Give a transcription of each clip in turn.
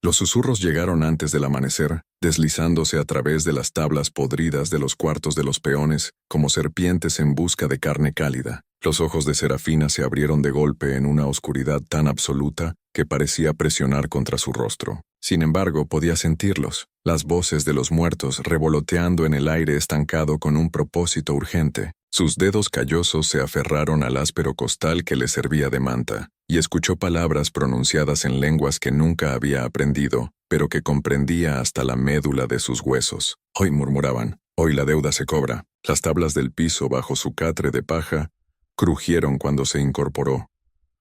Los susurros llegaron antes del amanecer, deslizándose a través de las tablas podridas de los cuartos de los peones, como serpientes en busca de carne cálida. Los ojos de Serafina se abrieron de golpe en una oscuridad tan absoluta que parecía presionar contra su rostro. Sin embargo, podía sentirlos, las voces de los muertos revoloteando en el aire estancado con un propósito urgente. Sus dedos callosos se aferraron al áspero costal que le servía de manta, y escuchó palabras pronunciadas en lenguas que nunca había aprendido, pero que comprendía hasta la médula de sus huesos. Hoy murmuraban, hoy la deuda se cobra. Las tablas del piso bajo su catre de paja crujieron cuando se incorporó,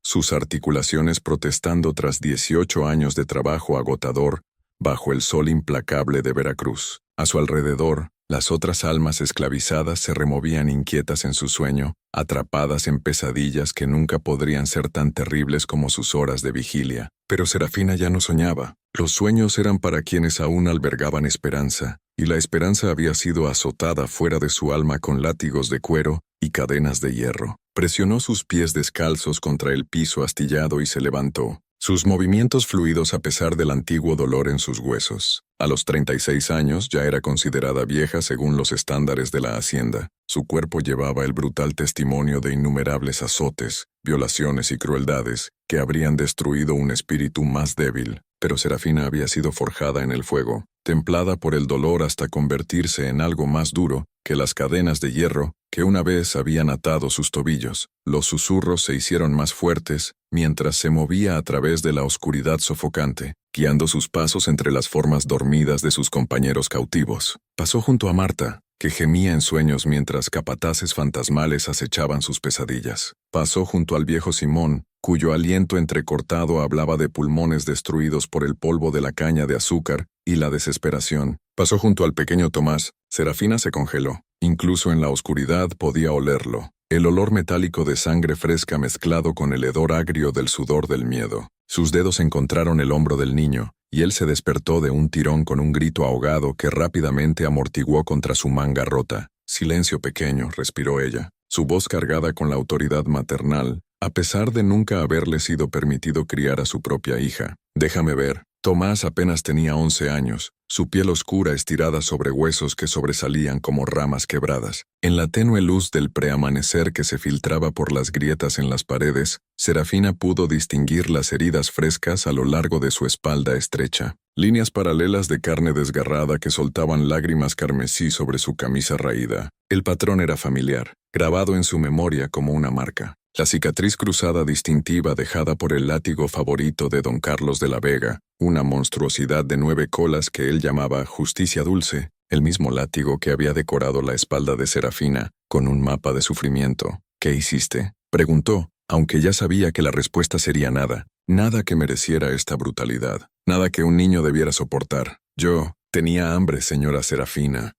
sus articulaciones protestando tras 18 años de trabajo agotador bajo el sol implacable de Veracruz. A su alrededor, las otras almas esclavizadas se removían inquietas en su sueño, atrapadas en pesadillas que nunca podrían ser tan terribles como sus horas de vigilia. Pero Serafina ya no soñaba. Los sueños eran para quienes aún albergaban esperanza, y la esperanza había sido azotada fuera de su alma con látigos de cuero y cadenas de hierro. Presionó sus pies descalzos contra el piso astillado y se levantó, sus movimientos fluidos a pesar del antiguo dolor en sus huesos. A los 36 años ya era considerada vieja según los estándares de la hacienda. Su cuerpo llevaba el brutal testimonio de innumerables azotes, violaciones y crueldades que habrían destruido un espíritu más débil. Pero Serafina había sido forjada en el fuego, templada por el dolor hasta convertirse en algo más duro que las cadenas de hierro que una vez habían atado sus tobillos. Los susurros se hicieron más fuertes mientras se movía a través de la oscuridad sofocante, guiando sus pasos entre las formas dormidas de sus compañeros cautivos. Pasó junto a Marta, que gemía en sueños mientras capataces fantasmales acechaban sus pesadillas. Pasó junto al viejo Simón, cuyo aliento entrecortado hablaba de pulmones destruidos por el polvo de la caña de azúcar y la desesperación. Pasó junto al pequeño Tomás. Serafina se congeló. Incluso en la oscuridad podía olerlo. El olor metálico de sangre fresca mezclado con el hedor agrio del sudor del miedo. Sus dedos encontraron el hombro del niño, y él se despertó de un tirón con un grito ahogado que rápidamente amortiguó contra su manga rota. Silencio pequeño, respiró ella, su voz cargada con la autoridad maternal, a pesar de nunca haberle sido permitido criar a su propia hija. Déjame ver. Tomás apenas tenía 11 años, su piel oscura estirada sobre huesos que sobresalían como ramas quebradas. En la tenue luz del preamanecer que se filtraba por las grietas en las paredes, Serafina pudo distinguir las heridas frescas a lo largo de su espalda estrecha. Líneas paralelas de carne desgarrada que soltaban lágrimas carmesí sobre su camisa raída. El patrón era familiar, grabado en su memoria como una marca. La cicatriz cruzada distintiva dejada por el látigo favorito de don Carlos de la Vega, una monstruosidad de 9 colas que él llamaba Justicia Dulce, el mismo látigo que había decorado la espalda de Serafina, con un mapa de sufrimiento. ¿Qué hiciste?, preguntó, aunque ya sabía que la respuesta sería nada. Nada que mereciera esta brutalidad, nada que un niño debiera soportar. Yo tenía hambre, señora Serafina,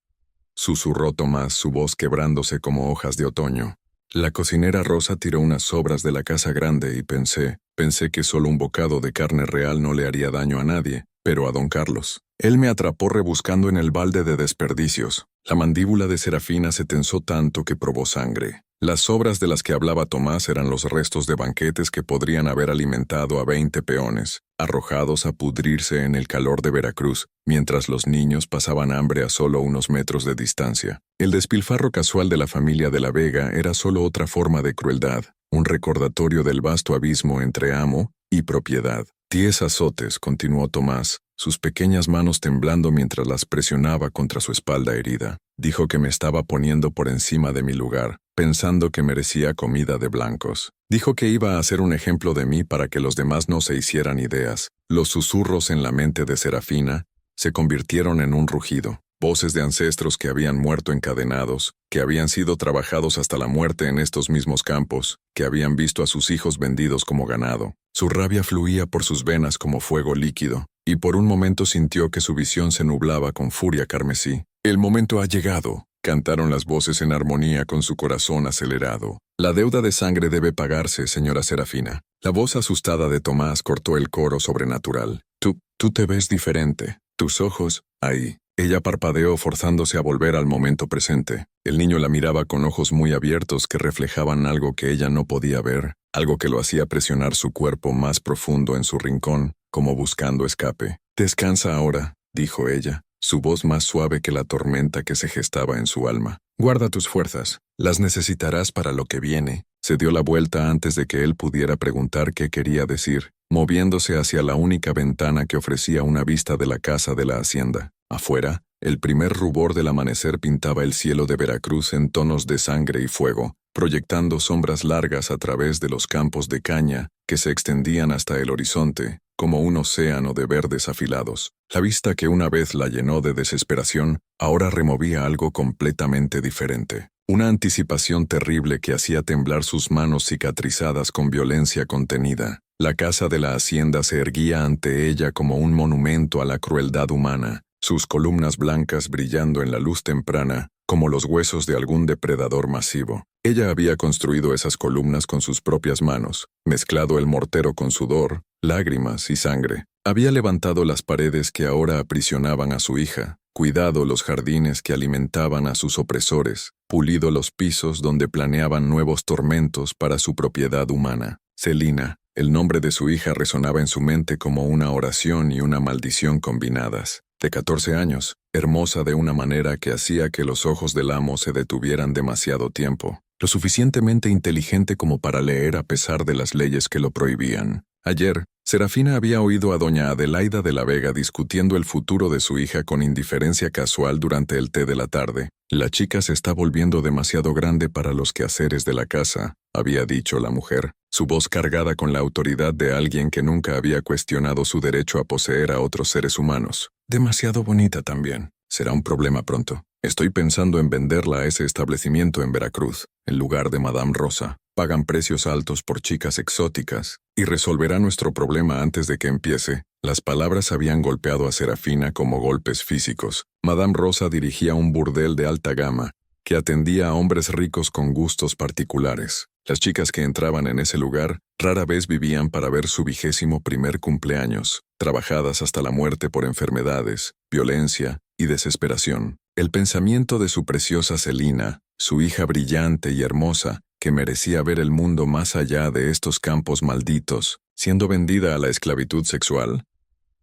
susurró Tomás, su voz quebrándose como hojas de otoño. La cocinera Rosa tiró unas sobras de la casa grande y pensé que solo un bocado de carne real no le haría daño a nadie, pero a don Carlos. Él me atrapó rebuscando en el balde de desperdicios. La mandíbula de Serafina se tensó tanto que probó sangre. Las sobras de las que hablaba Tomás eran los restos de banquetes que podrían haber alimentado a 20 peones, arrojados a pudrirse en el calor de Veracruz, mientras los niños pasaban hambre a solo unos metros de distancia. El despilfarro casual de la familia de la Vega era solo otra forma de crueldad, un recordatorio del vasto abismo entre amo y propiedad. 10 azotes, continuó Tomás, sus pequeñas manos temblando mientras las presionaba contra su espalda herida. Dijo que me estaba poniendo por encima de mi lugar, pensando que merecía comida de blancos. Dijo que iba a hacer un ejemplo de mí para que los demás no se hicieran ideas. Los susurros en la mente de Serafina se convirtieron en un rugido. Voces de ancestros que habían muerto encadenados, que habían sido trabajados hasta la muerte en estos mismos campos, que habían visto a sus hijos vendidos como ganado. Su rabia fluía por sus venas como fuego líquido, y por un momento sintió que su visión se nublaba con furia carmesí. «El momento ha llegado», cantaron las voces en armonía con su corazón acelerado. «La deuda de sangre debe pagarse, señora Serafina». La voz asustada de Tomás cortó el coro sobrenatural. Tú te ves diferente. Tus ojos, ahí». Ella parpadeó forzándose a volver al momento presente. El niño la miraba con ojos muy abiertos que reflejaban algo que ella no podía ver, algo que lo hacía presionar su cuerpo más profundo en su rincón, como buscando escape. Descansa ahora, dijo ella, su voz más suave que la tormenta que se gestaba en su alma. Guarda tus fuerzas, las necesitarás para lo que viene. Se dio la vuelta antes de que él pudiera preguntar qué quería decir, moviéndose hacia la única ventana que ofrecía una vista de la casa de la hacienda. Afuera, el primer rubor del amanecer pintaba el cielo de Veracruz en tonos de sangre y fuego, proyectando sombras largas a través de los campos de caña que se extendían hasta el horizonte, como un océano de verdes afilados. La vista que una vez la llenó de desesperación, ahora removía algo completamente diferente. Una anticipación terrible que hacía temblar sus manos cicatrizadas con violencia contenida. La casa de la hacienda se erguía ante ella como un monumento a la crueldad humana, sus columnas blancas brillando en la luz temprana, como los huesos de algún depredador masivo. Ella había construido esas columnas con sus propias manos, mezclado el mortero con sudor, lágrimas y sangre. Había levantado las paredes que ahora aprisionaban a su hija, cuidado los jardines que alimentaban a sus opresores, pulido los pisos donde planeaban nuevos tormentos para su propiedad humana. Celina, el nombre de su hija resonaba en su mente como una oración y una maldición combinadas. De 14 años, hermosa de una manera que hacía que los ojos del amo se detuvieran demasiado tiempo, lo suficientemente inteligente como para leer a pesar de las leyes que lo prohibían. Ayer, Serafina había oído a doña Adelaida de la Vega discutiendo el futuro de su hija con indiferencia casual durante el té de la tarde. La chica se está volviendo demasiado grande para los quehaceres de la casa, había dicho la mujer, su voz cargada con la autoridad de alguien que nunca había cuestionado su derecho a poseer a otros seres humanos. Demasiado bonita también. Será un problema pronto. Estoy pensando en venderla a ese establecimiento en Veracruz, en lugar de Madame Rosa. Pagan precios altos por chicas exóticas, y resolverá nuestro problema antes de que empiece. Las palabras habían golpeado a Serafina como golpes físicos. Madame Rosa dirigía un burdel de alta gama, que atendía a hombres ricos con gustos particulares. Las chicas que entraban en ese lugar rara vez vivían para ver su 21º cumpleaños, trabajadas hasta la muerte por enfermedades, violencia y desesperación. El pensamiento de su preciosa Celina, su hija brillante y hermosa, que merecía ver el mundo más allá de estos campos malditos, siendo vendida a la esclavitud sexual,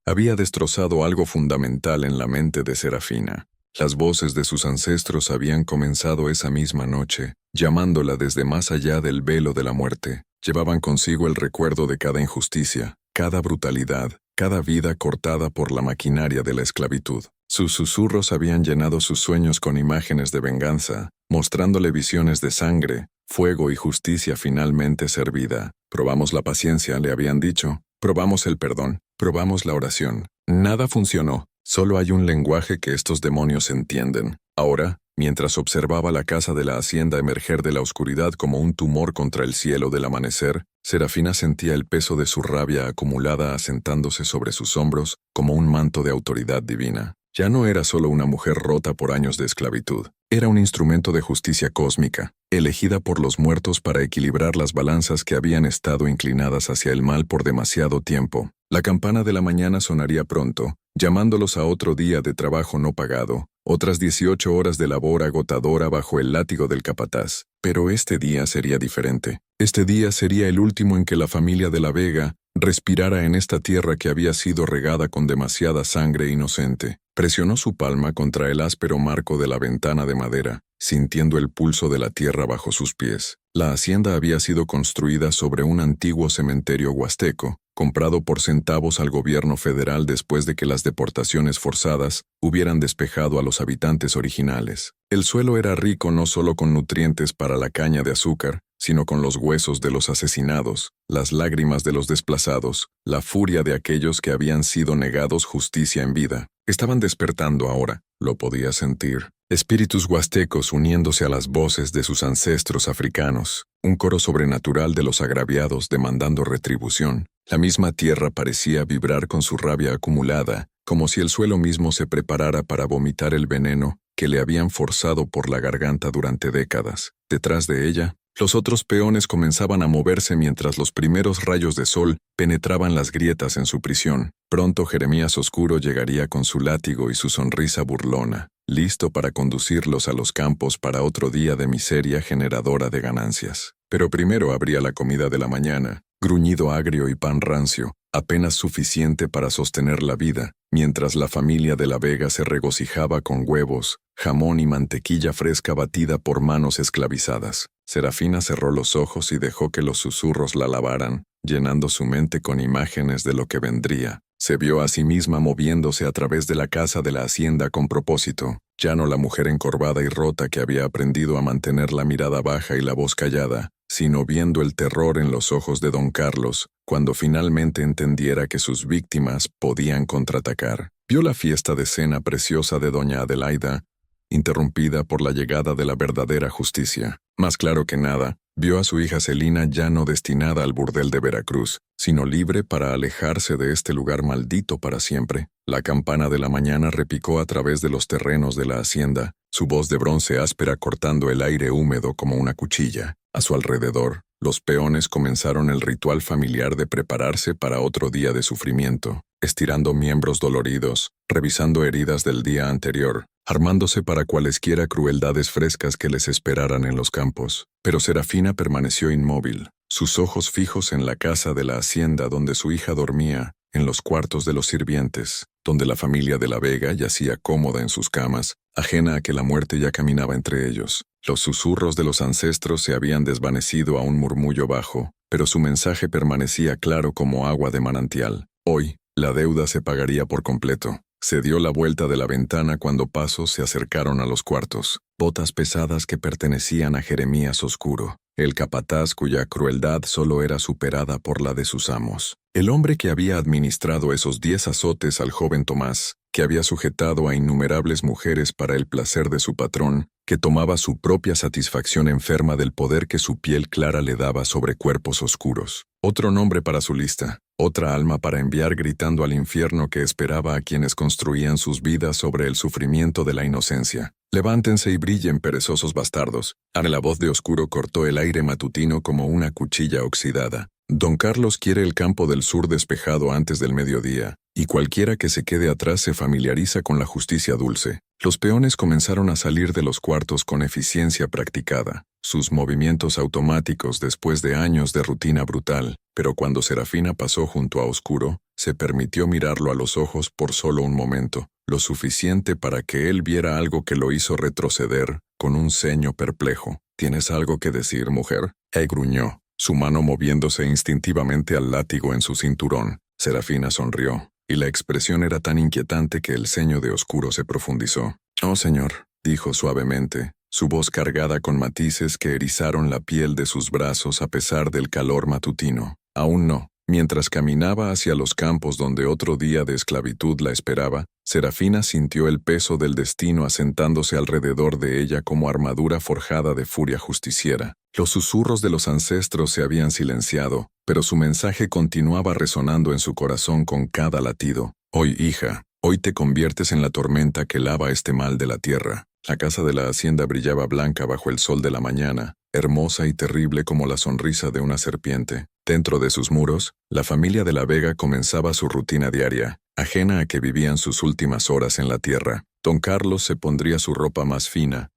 había destrozado algo fundamental en la mente de Serafina. Las voces de sus ancestros habían comenzado esa misma noche, llamándola desde más allá del velo de la muerte. Llevaban consigo el recuerdo de cada injusticia, cada brutalidad, cada vida cortada por la maquinaria de la esclavitud. Sus susurros habían llenado sus sueños con imágenes de venganza, mostrándole visiones de sangre, fuego y justicia finalmente servida. Probamos la paciencia, le habían dicho. Probamos el perdón. Probamos la oración. Nada funcionó. Solo hay un lenguaje que estos demonios entienden. Ahora, mientras observaba la casa de la hacienda emerger de la oscuridad como un tumor contra el cielo del amanecer, Serafina sentía el peso de su rabia acumulada asentándose sobre sus hombros como un manto de autoridad divina. Ya no era solo una mujer rota por años de esclavitud. Era un instrumento de justicia cósmica, elegida por los muertos para equilibrar las balanzas que habían estado inclinadas hacia el mal por demasiado tiempo. La campana de la mañana sonaría pronto, llamándolos a otro día de trabajo no pagado, otras 18 horas de labor agotadora bajo el látigo del capataz. Pero este día sería diferente. Este día sería el último en que la familia de la Vega respirara en esta tierra que había sido regada con demasiada sangre inocente. Presionó su palma contra el áspero marco de la ventana de madera, sintiendo el pulso de la tierra bajo sus pies. La hacienda había sido construida sobre un antiguo cementerio huasteco, comprado por centavos al gobierno federal después de que las deportaciones forzadas hubieran despejado a los habitantes originales. El suelo era rico no solo con nutrientes para la caña de azúcar, sino con los huesos de los asesinados, las lágrimas de los desplazados, la furia de aquellos que habían sido negados justicia en vida. Estaban despertando ahora, lo podía sentir. Espíritus huastecos uniéndose a las voces de sus ancestros africanos, un coro sobrenatural de los agraviados demandando retribución. La misma tierra parecía vibrar con su rabia acumulada, como si el suelo mismo se preparara para vomitar el veneno que le habían forzado por la garganta durante décadas. Detrás de ella, los otros peones comenzaban a moverse mientras los primeros rayos de sol penetraban las grietas en su prisión. Pronto Jeremías Oscuro llegaría con su látigo y su sonrisa burlona, listo para conducirlos a los campos para otro día de miseria generadora de ganancias. Pero primero habría la comida de la mañana, gruñido agrio y pan rancio, apenas suficiente para sostener la vida, mientras la familia de la Vega se regocijaba con huevos, jamón y mantequilla fresca batida por manos esclavizadas. Serafina cerró los ojos y dejó que los susurros la lavaran, llenando su mente con imágenes de lo que vendría. Se vio a sí misma moviéndose a través de la casa de la hacienda con propósito, ya no la mujer encorvada y rota que había aprendido a mantener la mirada baja y la voz callada, sino viendo el terror en los ojos de don Carlos, cuando finalmente entendiera que sus víctimas podían contraatacar. Vio la fiesta de cena preciosa de doña Adelaida, interrumpida por la llegada de la verdadera justicia. Más claro que nada, vio a su hija Celina ya no destinada al burdel de Veracruz, sino libre para alejarse de este lugar maldito para siempre. La campana de la mañana repicó a través de los terrenos de la hacienda, su voz de bronce áspera cortando el aire húmedo como una cuchilla. A su alrededor, los peones comenzaron el ritual familiar de prepararse para otro día de sufrimiento, estirando miembros doloridos, revisando heridas del día anterior, armándose para cualesquiera crueldades frescas que les esperaran en los campos. Pero Serafina permaneció inmóvil, sus ojos fijos en la casa de la hacienda donde su hija dormía, en los cuartos de los sirvientes, donde la familia de la Vega yacía cómoda en sus camas, ajena a que la muerte ya caminaba entre ellos. Los susurros de los ancestros se habían desvanecido a un murmullo bajo, pero su mensaje permanecía claro como agua de manantial. Hoy, la deuda se pagaría por completo. Se dio la vuelta de la ventana cuando pasos se acercaron a los cuartos, botas pesadas que pertenecían a Jeremías Oscuro, el capataz cuya crueldad solo era superada por la de sus amos. El hombre que había administrado esos 10 azotes al joven Tomás, que había sujetado a innumerables mujeres para el placer de su patrón, que tomaba su propia satisfacción enferma del poder que su piel clara le daba sobre cuerpos oscuros. Otro nombre para su lista, otra alma para enviar gritando al infierno que esperaba a quienes construían sus vidas sobre el sufrimiento de la inocencia. Levántense y brillen, perezosos bastardos. La voz de Oscuro cortó el aire matutino como una cuchilla oxidada. Don Carlos quiere el campo del sur despejado antes del mediodía, y cualquiera que se quede atrás se familiariza con la justicia dulce. Los peones comenzaron a salir de los cuartos con eficiencia practicada, sus movimientos automáticos después de años de rutina brutal, pero cuando Serafina pasó junto a Oscuro, se permitió mirarlo a los ojos por solo un momento, lo suficiente para que él viera algo que lo hizo retroceder, con un ceño perplejo. ¿Tienes algo que decir, mujer? Gruñó, su mano moviéndose instintivamente al látigo en su cinturón. Serafina sonrió, y la expresión era tan inquietante que el ceño de Oscuro se profundizó. «Oh, señor», dijo suavemente, su voz cargada con matices que erizaron la piel de sus brazos a pesar del calor matutino. «Aún no». Mientras caminaba hacia los campos donde otro día de esclavitud la esperaba, Serafina sintió el peso del destino asentándose alrededor de ella como armadura forjada de furia justiciera. Los susurros de los ancestros se habían silenciado, pero su mensaje continuaba resonando en su corazón con cada latido. «Hoy, hija, hoy te conviertes en la tormenta que lava este mal de la tierra». La casa de la hacienda brillaba blanca bajo el sol de la mañana, hermosa y terrible como la sonrisa de una serpiente. Dentro de sus muros, la familia de la Vega comenzaba su rutina diaria, ajena a que vivían sus últimas horas en la tierra. Don Carlos se pondría su ropa más fina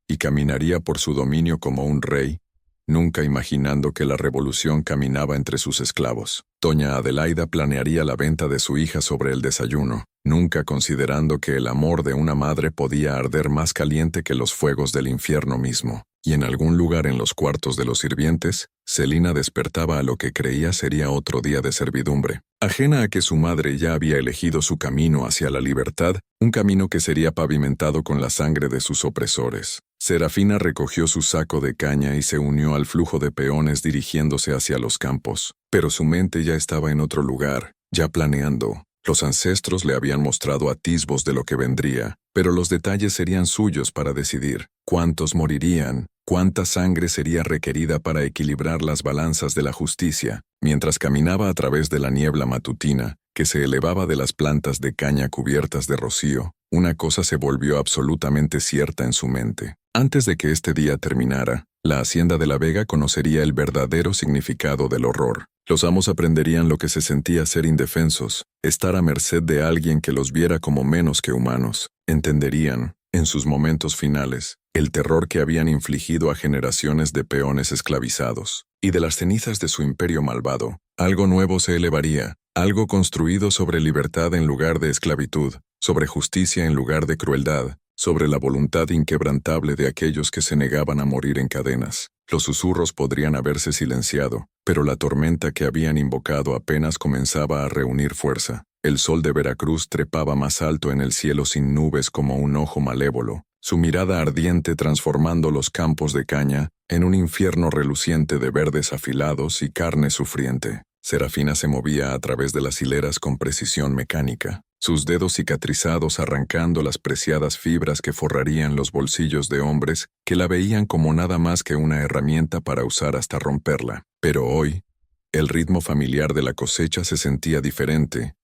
y caminaría por su dominio como un rey, nunca imaginando que la revolución caminaba entre sus esclavos. Doña Adelaida planearía la venta de su hija sobre el desayuno, nunca considerando que el amor de una madre podía arder más caliente que los fuegos del infierno mismo. Y en algún lugar en los cuartos de los sirvientes, Celina despertaba a lo que creía sería otro día de servidumbre. Ajena a que su madre ya había elegido su camino hacia la libertad, un camino que sería pavimentado con la sangre de sus opresores. Serafina recogió su saco de caña y se unió al flujo de peones dirigiéndose hacia los campos. Pero su mente ya estaba en otro lugar, ya planeando. Los ancestros le habían mostrado atisbos de lo que vendría, pero los detalles serían suyos para decidir. ¿Cuántos morirían? ¿Cuánta sangre sería requerida para equilibrar las balanzas de la justicia? Mientras caminaba a través de la niebla matutina, que se elevaba de las plantas de caña cubiertas de rocío, una cosa se volvió absolutamente cierta en su mente. Antes de que este día terminara, la hacienda de la Vega conocería el verdadero significado del horror. Los amos aprenderían lo que se sentía ser indefensos, estar a merced de alguien que los viera como menos que humanos. Entenderían, en sus momentos finales, el terror que habían infligido a generaciones de peones esclavizados. Y de las cenizas de su imperio malvado, algo nuevo se elevaría, algo construido sobre libertad en lugar de esclavitud, sobre justicia en lugar de crueldad, sobre la voluntad inquebrantable de aquellos que se negaban a morir en cadenas. Los susurros podrían haberse silenciado, pero la tormenta que habían invocado apenas comenzaba a reunir fuerza. El sol de Veracruz trepaba más alto en el cielo sin nubes como un ojo malévolo, su mirada ardiente transformando los campos de caña en un infierno reluciente de verdes afilados y carne sufriente. Serafina se movía a través de las hileras con precisión mecánica, sus dedos cicatrizados arrancando las preciadas fibras que forrarían los bolsillos de hombres que la veían como nada más que una herramienta para usar hasta romperla. Pero hoy, el ritmo familiar de la cosecha se sentía diferente,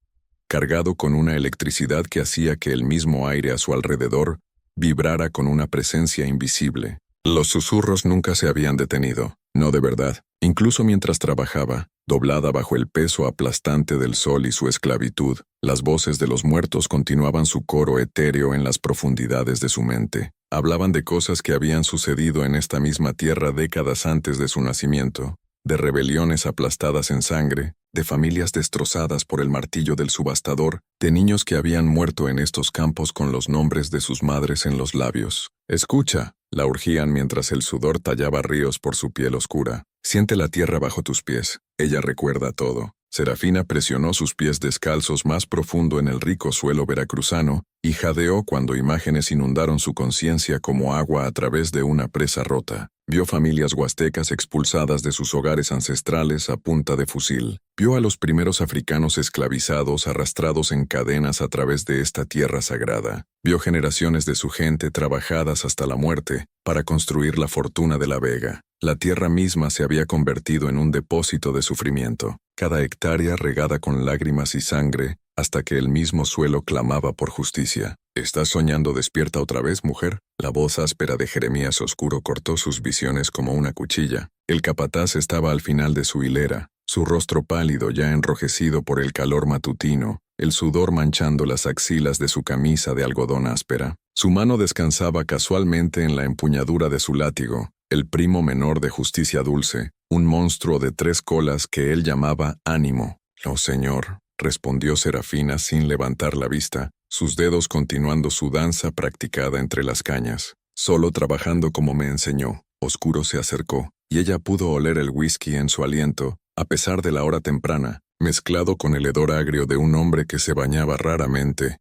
cargado con una electricidad que hacía que el mismo aire a su alrededor vibrara con una presencia invisible. Los susurros nunca se habían detenido, no de verdad. Incluso mientras trabajaba, doblada bajo el peso aplastante del sol y su esclavitud, las voces de los muertos continuaban su coro etéreo en las profundidades de su mente. Hablaban de cosas que habían sucedido en esta misma tierra décadas antes de su nacimiento, de rebeliones aplastadas en sangre, de familias destrozadas por el martillo del subastador, de niños que habían muerto en estos campos con los nombres de sus madres en los labios. «Escucha», la urgían mientras el sudor tallaba ríos por su piel oscura. «Siente la tierra bajo tus pies». Ella recuerda todo. Serafina presionó sus pies descalzos más profundo en el rico suelo veracruzano y jadeó cuando imágenes inundaron su conciencia como agua a través de una presa rota. Vio familias huastecas expulsadas de sus hogares ancestrales a punta de fusil. Vio a los primeros africanos esclavizados arrastrados en cadenas a través de esta tierra sagrada. Vio generaciones de su gente trabajadas hasta la muerte para construir la fortuna de la Vega. La tierra misma se había convertido en un depósito de sufrimiento, cada hectárea regada con lágrimas y sangre, hasta que el mismo suelo clamaba por justicia. «¿Estás soñando despierta otra vez, mujer?» La voz áspera de Jeremías Oscuro cortó sus visiones como una cuchilla. El capataz estaba al final de su hilera, su rostro pálido ya enrojecido por el calor matutino, el sudor manchando las axilas de su camisa de algodón áspera. Su mano descansaba casualmente en la empuñadura de su látigo, el primo menor de Justicia Dulce, un monstruo de 3 colas que él llamaba Ánimo. «Oh, señor», respondió Serafina sin levantar la vista, sus dedos continuando su danza practicada entre las cañas. «Solo trabajando como me enseñó». Oscuro se acercó, y ella pudo oler el whisky en su aliento, a pesar de la hora temprana, mezclado con el hedor agrio de un hombre que se bañaba raramente,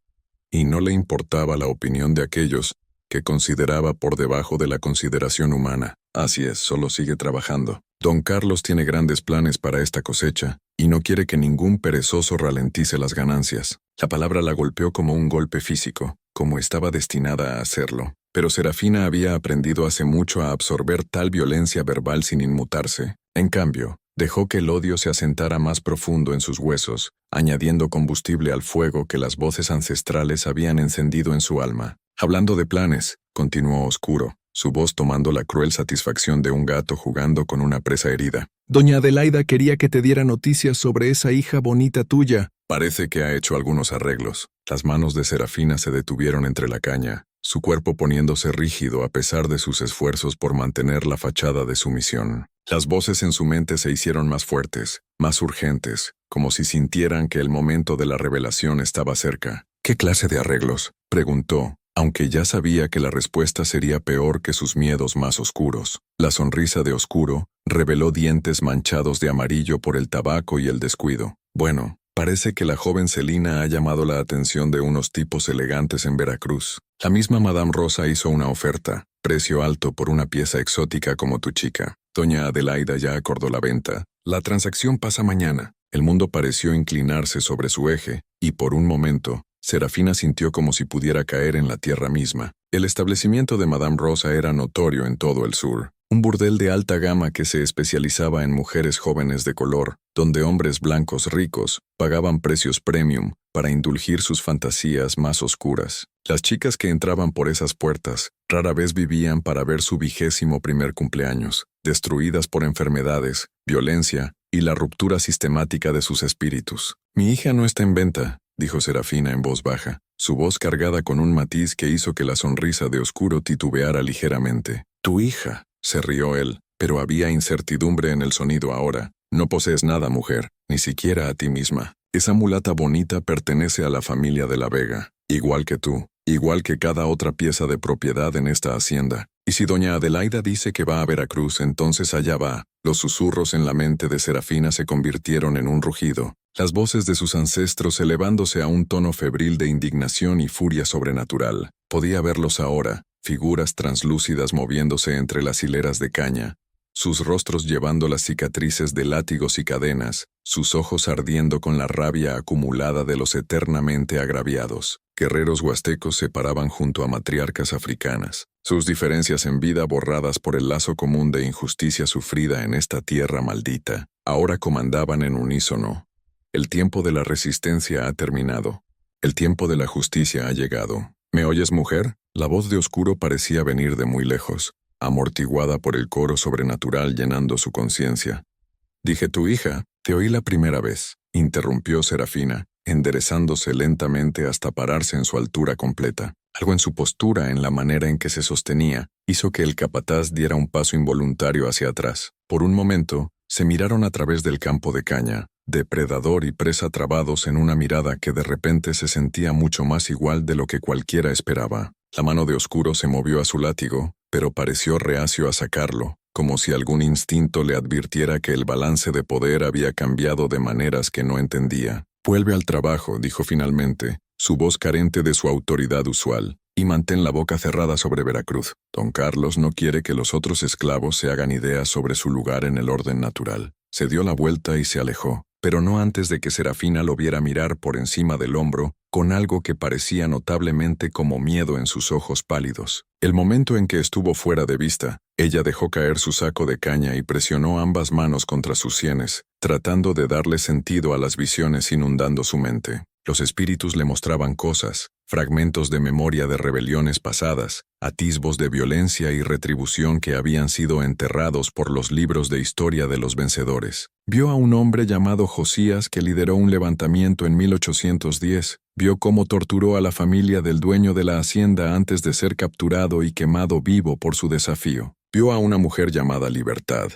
y no le importaba la opinión de aquellos que consideraba por debajo de la consideración humana. «Así es, solo sigue trabajando. Don Carlos tiene grandes planes para esta cosecha, y no quiere que ningún perezoso ralentice las ganancias». La palabra la golpeó como un golpe físico, como estaba destinada a hacerlo. Pero Serafina había aprendido hace mucho a absorber tal violencia verbal sin inmutarse. En cambio, dejó que el odio se asentara más profundo en sus huesos, añadiendo combustible al fuego que las voces ancestrales habían encendido en su alma. «Hablando de planes», continuó Oscuro, su voz tomando la cruel satisfacción de un gato jugando con una presa herida. «Doña Adelaida quería que te diera noticias sobre esa hija bonita tuya». «Parece que ha hecho algunos arreglos». Las manos de Serafina se detuvieron entre la caña, su cuerpo poniéndose rígido a pesar de sus esfuerzos por mantener la fachada de sumisión. Las voces en su mente se hicieron más fuertes, más urgentes, como si sintieran que el momento de la revelación estaba cerca. «¿Qué clase de arreglos?», preguntó, aunque ya sabía que la respuesta sería peor que sus miedos más oscuros. La sonrisa de Oscuro reveló dientes manchados de amarillo por el tabaco y el descuido. «Bueno, parece que la joven Celina ha llamado la atención de unos tipos elegantes en Veracruz. La misma Madame Rosa hizo una oferta, precio alto por una pieza exótica como tu chica. Doña Adelaida ya acordó la venta. La transacción pasa mañana». El mundo pareció inclinarse sobre su eje, y por un momento, Serafina sintió como si pudiera caer en la tierra misma. El establecimiento de Madame Rosa era notorio en todo el sur. Un burdel de alta gama que se especializaba en mujeres jóvenes de color, donde hombres blancos ricos pagaban precios premium para indulgir sus fantasías más oscuras. Las chicas que entraban por esas puertas rara vez vivían para ver su 21º cumpleaños, destruidas por enfermedades, violencia y la ruptura sistemática de sus espíritus. «Mi hija no está en venta», dijo Serafina en voz baja. su voz cargada con un matiz que hizo que la sonrisa de Oscuro titubeara ligeramente. «Tu hija», se rió él, pero había incertidumbre en el sonido ahora. «No posees nada, mujer, ni siquiera a ti misma. Esa mulata bonita pertenece a la familia de la Vega, igual que tú, igual que cada otra pieza de propiedad en esta hacienda. Y si doña Adelaida dice que va a Veracruz, entonces allá va». Los susurros en la mente de Serafina se convirtieron en un rugido, las voces de sus ancestros elevándose a un tono febril de indignación y furia sobrenatural. Podía verlos ahora, figuras translúcidas moviéndose entre las hileras de caña, sus rostros llevando las cicatrices de látigos y cadenas, sus ojos ardiendo con la rabia acumulada de los eternamente agraviados. Guerreros huastecos se paraban junto a matriarcas africanas, sus diferencias en vida borradas por el lazo común de injusticia sufrida en esta tierra maldita. Ahora comandaban en unísono. El tiempo de la resistencia ha terminado. El tiempo de la justicia ha llegado. ¿Me oyes, mujer? La voz de Oscuro parecía venir de muy lejos, amortiguada por el coro sobrenatural llenando su conciencia. «Dije tu hija, te oí la primera vez», interrumpió Serafina, enderezándose lentamente hasta pararse en su altura completa. Algo en su postura, en la manera en que se sostenía, hizo que el capataz diera un paso involuntario hacia atrás. Por un momento, se miraron a través del campo de caña, depredador y presa trabados en una mirada que de repente se sentía mucho más igual de lo que cualquiera esperaba. La mano de Oscuro se movió a su látigo, pero pareció reacio a sacarlo, como si algún instinto le advirtiera que el balance de poder había cambiado de maneras que no entendía. «Vuelve al trabajo», dijo finalmente, su voz carente de su autoridad usual, «y mantén la boca cerrada sobre Veracruz. Don Carlos no quiere que los otros esclavos se hagan ideas sobre su lugar en el orden natural». Se dio la vuelta y se alejó, pero no antes de que Serafina lo viera mirar por encima del hombro, con algo que parecía notablemente como miedo en sus ojos pálidos. El momento en que estuvo fuera de vista, ella dejó caer su saco de caña y presionó ambas manos contra sus sienes, tratando de darle sentido a las visiones inundando su mente. Los espíritus le mostraban cosas, fragmentos de memoria de rebeliones pasadas, atisbos de violencia y retribución que habían sido enterrados por los libros de historia de los vencedores. Vio a un hombre llamado Josías que lideró un levantamiento en 1810, vio cómo torturó a la familia del dueño de la hacienda antes de ser capturado y quemado vivo por su desafío. Vio a una mujer llamada Libertad,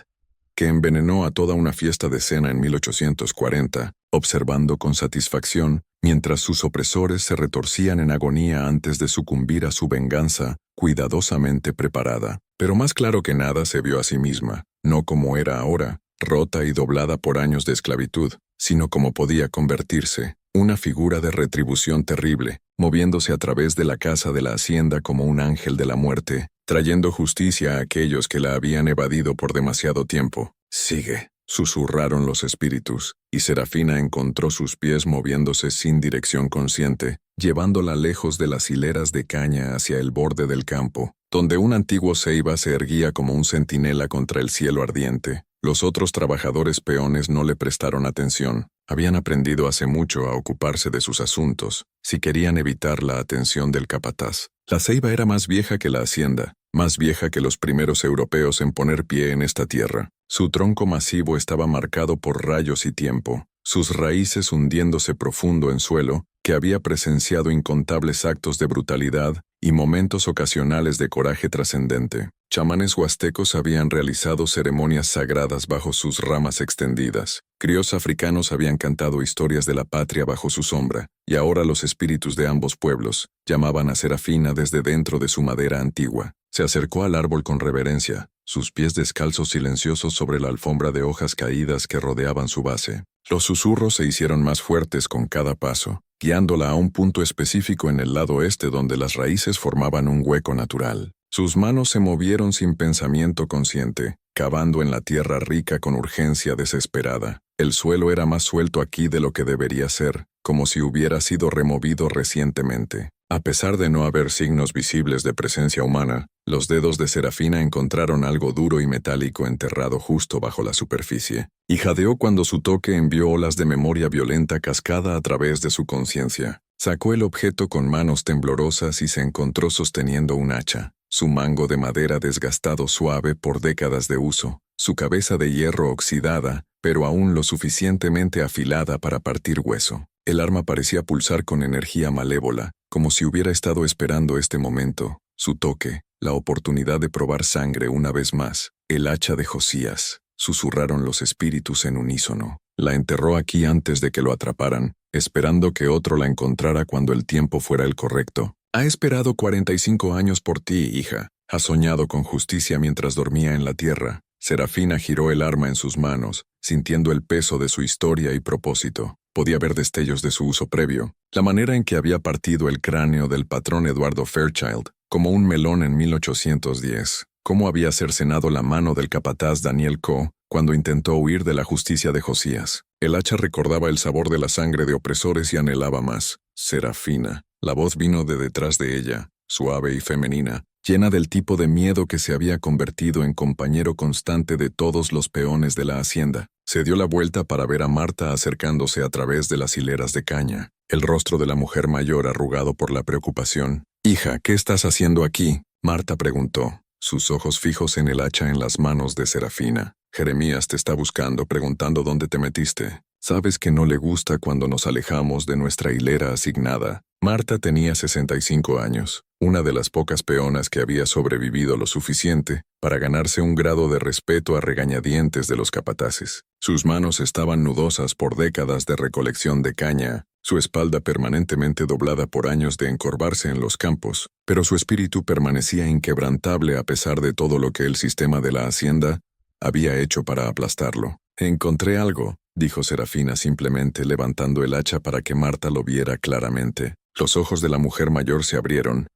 que envenenó a toda una fiesta de cena en 1840, observando con satisfacción mientras sus opresores se retorcían en agonía antes de sucumbir a su venganza, cuidadosamente preparada. Pero más claro que nada se vio a sí misma, no como era ahora, rota y doblada por años de esclavitud, sino como podía convertirse, una figura de retribución terrible, moviéndose a través de la casa de la hacienda como un ángel de la muerte, trayendo justicia a aquellos que la habían evadido por demasiado tiempo. «Sigue», susurraron los espíritus, y Serafina encontró sus pies moviéndose sin dirección consciente, llevándola lejos de las hileras de caña hacia el borde del campo, donde un antiguo ceiba se erguía como un centinela contra el cielo ardiente. Los otros trabajadores peones no le prestaron atención. Habían aprendido hace mucho a ocuparse de sus asuntos, si querían evitar la atención del capataz. La ceiba era más vieja que la hacienda, más vieja que los primeros europeos en poner pie en esta tierra. Su tronco masivo estaba marcado por rayos y tiempo, sus raíces hundiéndose profundo en suelo, que había presenciado incontables actos de brutalidad y momentos ocasionales de coraje trascendente. Chamanes huastecos habían realizado ceremonias sagradas bajo sus ramas extendidas. Críos africanos habían cantado historias de la patria bajo su sombra, y ahora los espíritus de ambos pueblos llamaban a Serafina desde dentro de su madera antigua. Se acercó al árbol con reverencia, sus pies descalzos silenciosos sobre la alfombra de hojas caídas que rodeaban su base. Los susurros se hicieron más fuertes con cada paso, guiándola a un punto específico en el lado este donde las raíces formaban un hueco natural. Sus manos se movieron sin pensamiento consciente, cavando en la tierra rica con urgencia desesperada. El suelo era más suelto aquí de lo que debería ser, como si hubiera sido removido recientemente. A pesar de no haber signos visibles de presencia humana, los dedos de Serafina encontraron algo duro y metálico enterrado justo bajo la superficie, y jadeó cuando su toque envió olas de memoria violenta cascada a través de su conciencia. Sacó el objeto con manos temblorosas y se encontró sosteniendo un hacha, su mango de madera desgastado suave por décadas de uso, su cabeza de hierro oxidada, pero aún lo suficientemente afilada para partir hueso. El arma parecía pulsar con energía malévola, como si hubiera estado esperando este momento, su toque, la oportunidad de probar sangre una vez más. El hacha de Josías, susurraron los espíritus en unísono. La enterró aquí antes de que lo atraparan, esperando que otro la encontrara cuando el tiempo fuera el correcto. Ha esperado 45 años por ti, hija. Ha soñado con justicia mientras dormía en la tierra. Serafina giró el arma en sus manos, sintiendo el peso de su historia y propósito. Podía ver destellos de su uso previo, la manera en que había partido el cráneo del patrón Eduardo Fairchild, como un melón en 1810, cómo había cercenado la mano del capataz Daniel Coe cuando intentó huir de la justicia de Josías. El hacha recordaba el sabor de la sangre de opresores y anhelaba más. Serafina. La voz vino de detrás de ella, suave y femenina, llena del tipo de miedo que se había convertido en compañero constante de todos los peones de la hacienda. Se dio la vuelta para ver a Marta acercándose a través de las hileras de caña, el rostro de la mujer mayor arrugado por la preocupación. «Hija, ¿qué estás haciendo aquí?», Marta preguntó, sus ojos fijos en el hacha en las manos de Serafina. «Jeremías te está buscando, preguntando dónde te metiste. Sabes que no le gusta cuando nos alejamos de nuestra hilera asignada». Marta tenía 65 años, una de las pocas peonas que había sobrevivido lo suficiente para ganarse un grado de respeto a regañadientes de los capataces. Sus manos estaban nudosas por décadas de recolección de caña, su espalda permanentemente doblada por años de encorvarse en los campos, pero su espíritu permanecía inquebrantable a pesar de todo lo que el sistema de la hacienda había hecho para aplastarlo. «Encontré algo», dijo Serafina simplemente levantando el hacha para que Marta lo viera claramente. Los ojos de la mujer mayor se abrieron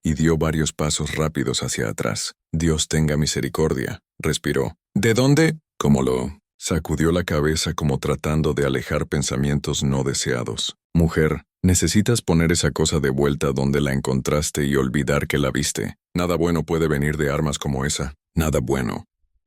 y dio varios pasos rápidos hacia atrás. «Dios tenga misericordia», respiró. «¿De dónde?» «¿Cómo lo?» Sacudió la cabeza como tratando de alejar pensamientos no deseados. «Mujer, necesitas poner esa cosa de vuelta donde la encontraste y olvidar que la viste. Nada bueno puede venir de armas como esa. Nada bueno».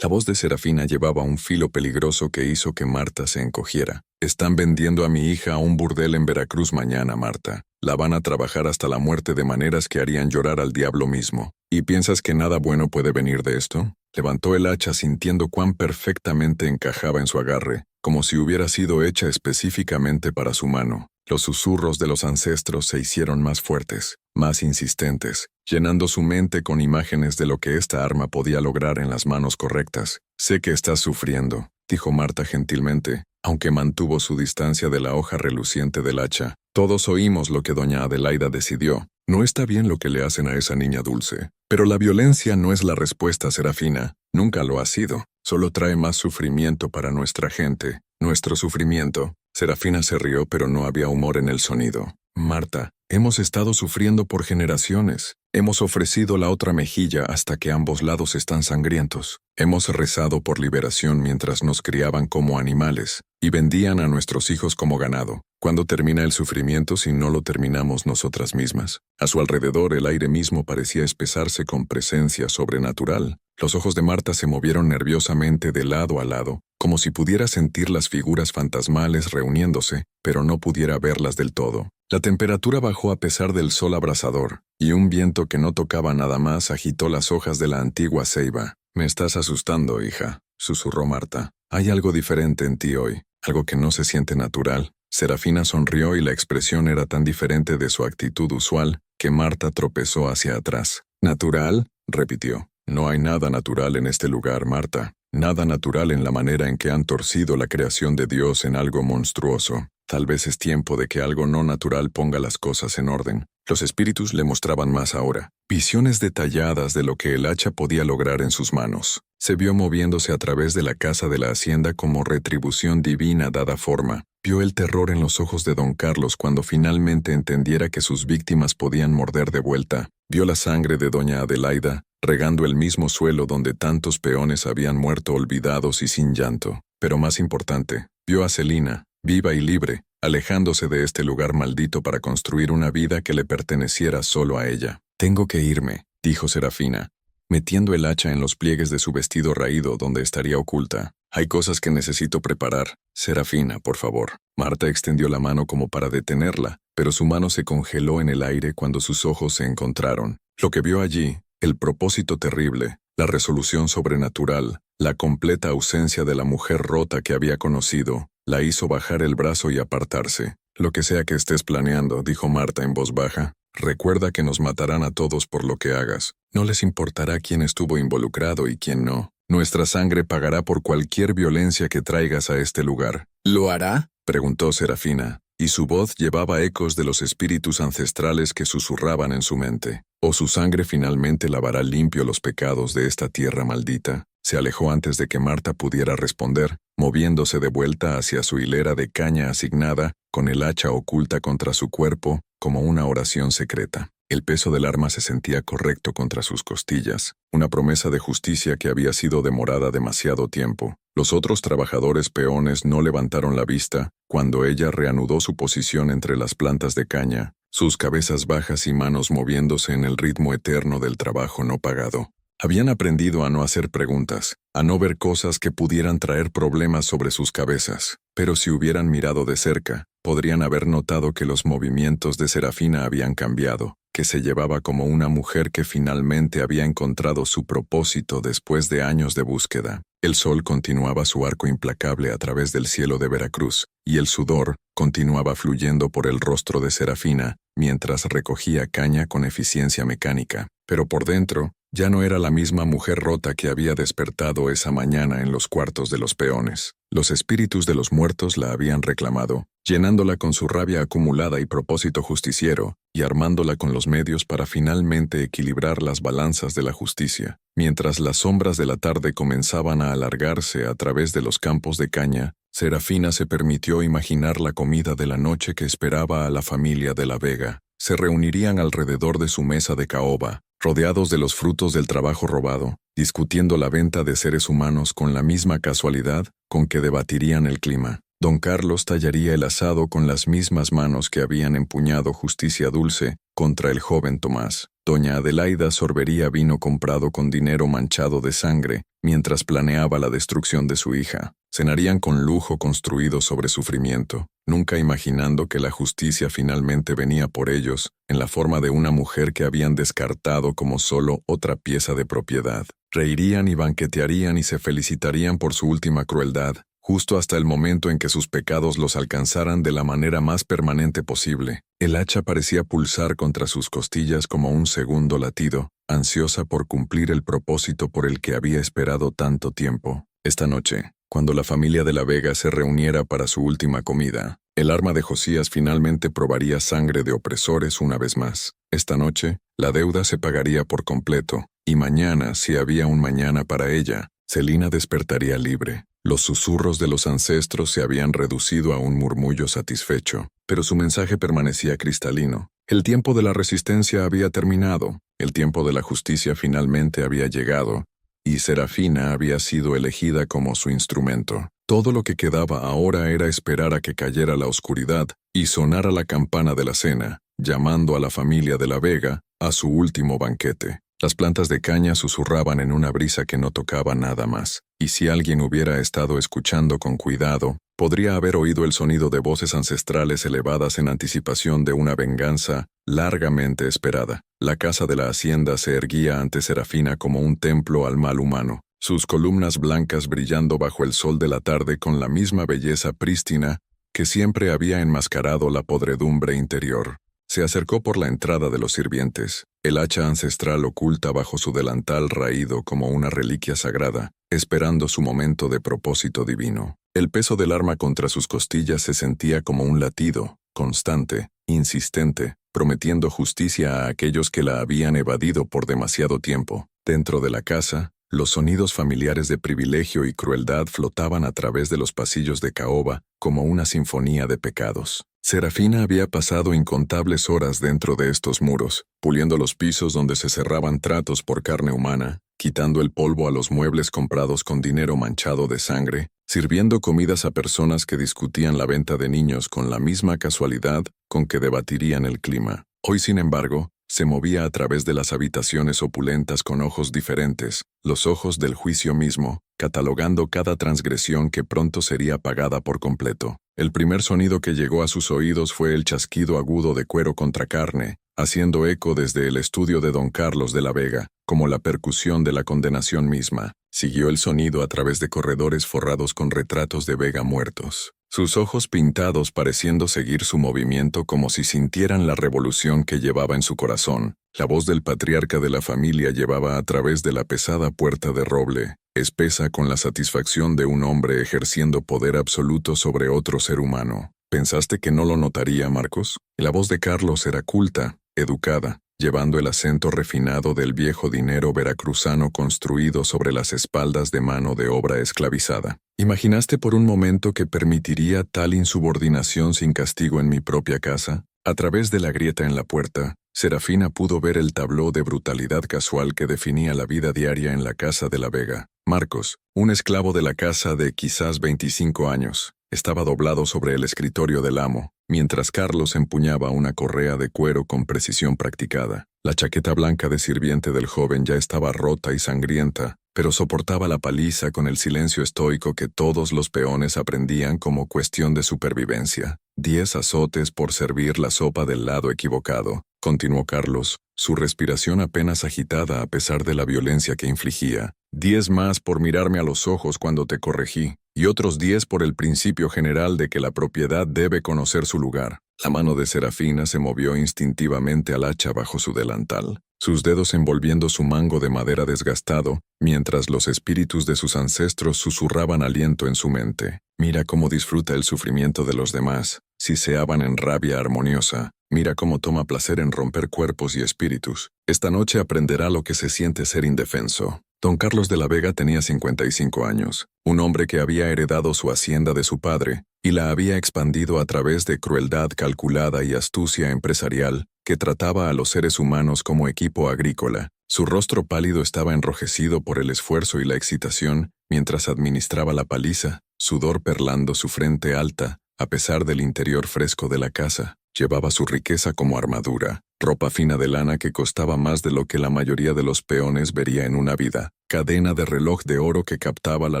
La voz de Serafina llevaba un filo peligroso que hizo que Marta se encogiera. «Están vendiendo a mi hija a un burdel en Veracruz mañana, Marta. La van a trabajar hasta la muerte de maneras que harían llorar al diablo mismo. ¿Y piensas que nada bueno puede venir de esto?» Levantó el hacha sintiendo cuán perfectamente encajaba en su agarre, como si hubiera sido hecha específicamente para su mano. Los susurros de los ancestros se hicieron más fuertes, más insistentes, llenando su mente con imágenes de lo que esta arma podía lograr en las manos correctas. «Sé que estás sufriendo», dijo Marta gentilmente, aunque mantuvo su distancia de la hoja reluciente del hacha. «Todos oímos lo que doña Adelaida decidió. No está bien lo que le hacen a esa niña dulce. Pero la violencia no es la respuesta, Serafina. Nunca lo ha sido. Solo trae más sufrimiento para nuestra gente. Nuestro sufrimiento». Serafina se rió, pero no había humor en el sonido. «Marta, hemos estado sufriendo por generaciones. Hemos ofrecido la otra mejilla hasta que ambos lados están sangrientos. Hemos rezado por liberación mientras nos criaban como animales y vendían a nuestros hijos como ganado. ¿Cuándo termina el sufrimiento si no lo terminamos nosotras mismas?» A su alrededor el aire mismo parecía espesarse con presencia sobrenatural. Los ojos de Marta se movieron nerviosamente de lado a lado, como si pudiera sentir las figuras fantasmales reuniéndose, pero no pudiera verlas del todo. La temperatura bajó a pesar del sol abrasador, y un viento que no tocaba nada más agitó las hojas de la antigua ceiba. «Me estás asustando, hija», susurró Marta. «Hay algo diferente en ti hoy, algo que no se siente natural». Serafina sonrió y la expresión era tan diferente de su actitud usual que Marta tropezó hacia atrás. «¿Natural?», repitió. «No hay nada natural en este lugar, Marta. Nada natural en la manera en que han torcido la creación de Dios en algo monstruoso. Tal vez es tiempo de que algo no natural ponga las cosas en orden». Los espíritus le mostraban más ahora, visiones detalladas de lo que el hacha podía lograr en sus manos. Se vio moviéndose a través de la casa de la hacienda como retribución divina dada forma. Vio el terror en los ojos de don Carlos cuando finalmente entendiera que sus víctimas podían morder de vuelta. Vio la sangre de doña Adelaida, regando el mismo suelo donde tantos peones habían muerto olvidados y sin llanto. Pero más importante, vio a Celina, viva y libre, alejándose de este lugar maldito para construir una vida que le perteneciera solo a ella. «Tengo que irme», dijo Serafina, metiendo el hacha en los pliegues de su vestido raído donde estaría oculta. «Hay cosas que necesito preparar. Serafina, por favor». Marta extendió la mano como para detenerla, pero su mano se congeló en el aire cuando sus ojos se encontraron. Lo que vio allí, el propósito terrible, la resolución sobrenatural, la completa ausencia de la mujer rota que había conocido, la hizo bajar el brazo y apartarse. «Lo que sea que estés planeando», dijo Marta en voz baja, Recuerda que nos matarán a todos por lo que hagas. No les importará quién estuvo involucrado y quién no. Nuestra sangre pagará por cualquier violencia que traigas a este lugar. ¿Lo hará? Preguntó Serafina, y su voz llevaba ecos de los espíritus ancestrales que susurraban en su mente. ¿O su sangre finalmente lavará limpio los pecados de esta tierra maldita? Se alejó antes de que Marta pudiera responder, moviéndose de vuelta hacia su hilera de caña asignada, con el hacha oculta contra su cuerpo, como una oración secreta. El peso del arma se sentía correcto contra sus costillas, una promesa de justicia que había sido demorada demasiado tiempo. Los otros trabajadores peones no levantaron la vista cuando ella reanudó su posición entre las plantas de caña, sus cabezas bajas y manos moviéndose en el ritmo eterno del trabajo no pagado. Habían aprendido a no hacer preguntas, a no ver cosas que pudieran traer problemas sobre sus cabezas, pero si hubieran mirado de cerca, podrían haber notado que los movimientos de Serafina habían cambiado, que se llevaba como una mujer que finalmente había encontrado su propósito después de años de búsqueda. El sol continuaba su arco implacable a través del cielo de Veracruz, y el sudor continuaba fluyendo por el rostro de Serafina, mientras recogía caña con eficiencia mecánica. Pero por dentro, ya no era la misma mujer rota que había despertado esa mañana en los cuartos de los peones. Los espíritus de los muertos la habían reclamado, llenándola con su rabia acumulada y propósito justiciero, y armándola con los medios para finalmente equilibrar las balanzas de la justicia. Mientras las sombras de la tarde comenzaban a alargarse a través de los campos de caña, Serafina se permitió imaginar la comida de la noche que esperaba a la familia de la Vega. Se reunirían alrededor de su mesa de caoba, rodeados de los frutos del trabajo robado, discutiendo la venta de seres humanos con la misma casualidad con que debatirían el clima. Don Carlos tallaría el asado con las mismas manos que habían empuñado justicia dulce contra el joven Tomás. Doña Adelaida sorbería vino comprado con dinero manchado de sangre mientras planeaba la destrucción de su hija. Cenarían con lujo construido sobre sufrimiento, nunca imaginando que la justicia finalmente venía por ellos, en la forma de una mujer que habían descartado como solo otra pieza de propiedad. Reirían y banquetearían y se felicitarían por su última crueldad, justo hasta el momento en que sus pecados los alcanzaran de la manera más permanente posible. El hacha parecía pulsar contra sus costillas como un segundo latido, ansiosa por cumplir el propósito por el que había esperado tanto tiempo. Esta noche, cuando la familia de la Vega se reuniera para su última comida, el arma de Josías finalmente probaría sangre de opresores una vez más. Esta noche, la deuda se pagaría por completo, y mañana, si había un mañana para ella, Celina despertaría libre. Los susurros de los ancestros se habían reducido a un murmullo satisfecho, pero su mensaje permanecía cristalino. El tiempo de la resistencia había terminado, el tiempo de la justicia finalmente había llegado, y Serafina había sido elegida como su instrumento. Todo lo que quedaba ahora era esperar a que cayera la oscuridad y sonara la campana de la cena, llamando a la familia de la Vega a su último banquete. Las plantas de caña susurraban en una brisa que no tocaba nada más, y si alguien hubiera estado escuchando con cuidado, podría haber oído el sonido de voces ancestrales elevadas en anticipación de una venganza largamente esperada. La casa de la hacienda se erguía ante Serafina como un templo al mal humano, sus columnas blancas brillando bajo el sol de la tarde con la misma belleza prístina que siempre había enmascarado la podredumbre interior. Se acercó por la entrada de los sirvientes, el hacha ancestral oculta bajo su delantal raído como una reliquia sagrada, esperando su momento de propósito divino. El peso del arma contra sus costillas se sentía como un latido, constante, insistente, prometiendo justicia a aquellos que la habían evadido por demasiado tiempo. Dentro de la casa, los sonidos familiares de privilegio y crueldad flotaban a través de los pasillos de caoba como una sinfonía de pecados. Serafina había pasado incontables horas dentro de estos muros, puliendo los pisos donde se cerraban tratos por carne humana, quitando el polvo a los muebles comprados con dinero manchado de sangre, sirviendo comidas a personas que discutían la venta de niños con la misma casualidad con que debatirían el clima. Hoy, sin embargo, se movía a través de las habitaciones opulentas con ojos diferentes, los ojos del juicio mismo, catalogando cada transgresión que pronto sería pagada por completo. El primer sonido que llegó a sus oídos fue el chasquido agudo de cuero contra carne, haciendo eco desde el estudio de don Carlos de la Vega, como la percusión de la condenación misma. Siguió el sonido a través de corredores forrados con retratos de Vega muertos. sus ojos pintados pareciendo seguir su movimiento como si sintieran la revolución que llevaba en su corazón. La voz del patriarca de la familia llevaba a través de la pesada puerta de roble, espesa con la satisfacción de un hombre ejerciendo poder absoluto sobre otro ser humano. ¿Pensaste que no lo notaría, Marcos? La voz de Carlos era culta, educada, llevando el acento refinado del viejo dinero veracruzano construido sobre las espaldas de mano de obra esclavizada. ¿Imaginaste por un momento que permitiría tal insubordinación sin castigo en mi propia casa? A través de la grieta en la puerta, Serafina pudo ver el tabló de brutalidad casual que definía la vida diaria en la casa de la Vega. Marcos, un esclavo de la casa de quizás 25 años, estaba doblado sobre el escritorio del amo, mientras Carlos empuñaba una correa de cuero con precisión practicada. La chaqueta blanca de sirviente del joven ya estaba rota y sangrienta, pero soportaba la paliza con el silencio estoico que todos los peones aprendían como cuestión de supervivencia. 10 azotes por servir la sopa del lado equivocado, continuó Carlos, su respiración apenas agitada a pesar de la violencia que infligía. 10 más por mirarme a los ojos cuando te corregí, y otros 10 por el principio general de que la propiedad debe conocer su lugar. La mano de Serafina se movió instintivamente al hacha bajo su delantal, sus dedos envolviendo su mango de madera desgastado, mientras los espíritus de sus ancestros susurraban aliento en su mente. Mira cómo disfruta el sufrimiento de los demás, siseaban en rabia armoniosa. Mira cómo toma placer en romper cuerpos y espíritus. Esta noche aprenderá lo que se siente ser indefenso. Don Carlos de la Vega tenía 55 años, un hombre que había heredado su hacienda de su padre y la había expandido a través de crueldad calculada y astucia empresarial que trataba a los seres humanos como equipo agrícola. Su rostro pálido estaba enrojecido por el esfuerzo y la excitación mientras administraba la paliza, sudor perlando su frente alta, a pesar del interior fresco de la casa. Llevaba su riqueza como armadura, ropa fina de lana que costaba más de lo que la mayoría de los peones vería en una vida, cadena de reloj de oro que captaba la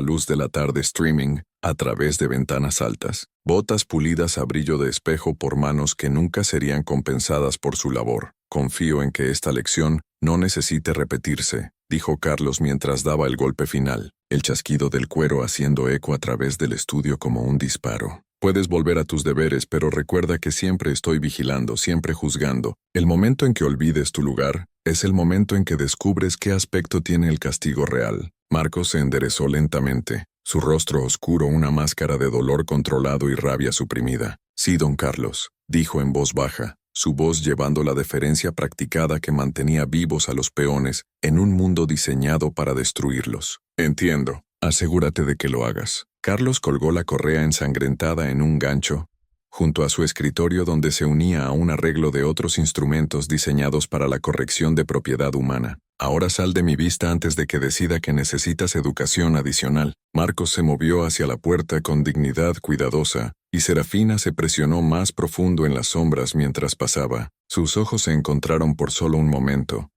luz de la tarde streaming a través de ventanas altas, botas pulidas a brillo de espejo por manos que nunca serían compensadas por su labor. Confío en que esta lección no necesite repetirse, dijo Carlos mientras daba el golpe final, el chasquido del cuero haciendo eco a través del estudio como un disparo. Puedes volver a tus deberes, pero recuerda que siempre estoy vigilando, siempre juzgando. El momento en que olvides tu lugar es el momento en que descubres qué aspecto tiene el castigo real. Marcos se enderezó lentamente, su rostro oscuro una máscara de dolor controlado y rabia suprimida. Sí, don Carlos, dijo en voz baja, su voz llevando la deferencia practicada que mantenía vivos a los peones en un mundo diseñado para destruirlos. Entiendo. Asegúrate de que lo hagas. Carlos colgó la correa ensangrentada en un gancho, junto a su escritorio donde se unía a un arreglo de otros instrumentos diseñados para la corrección de propiedad humana. Ahora sal de mi vista antes de que decida que necesitas educación adicional. Marcos se movió hacia la puerta con dignidad cuidadosa, y Serafina se presionó más profundo en las sombras mientras pasaba. Sus ojos se encontraron por solo un momento,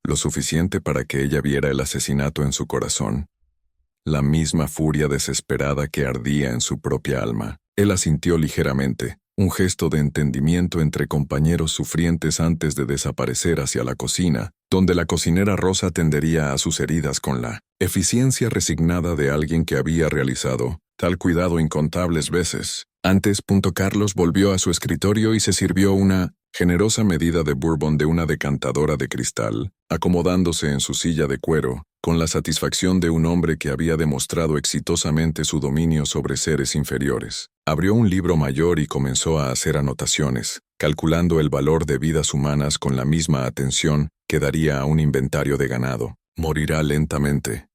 lo suficiente para que ella viera el asesinato en su corazón. La misma furia desesperada que ardía en su propia alma. Él asintió ligeramente, un gesto de entendimiento entre compañeros sufrientes antes de desaparecer hacia la cocina, donde la cocinera Rosa atendería a sus heridas con la eficiencia resignada de alguien que había realizado tal cuidado incontables veces. Antes, Carlos volvió a su escritorio y se sirvió una generosa medida de bourbon de una decantadora de cristal, acomodándose en su silla de cuero, con la satisfacción de un hombre que había demostrado exitosamente su dominio sobre seres inferiores. Abrió un libro mayor y comenzó a hacer anotaciones, calculando el valor de vidas humanas con la misma atención que daría a un inventario de ganado. Morirá lentamente,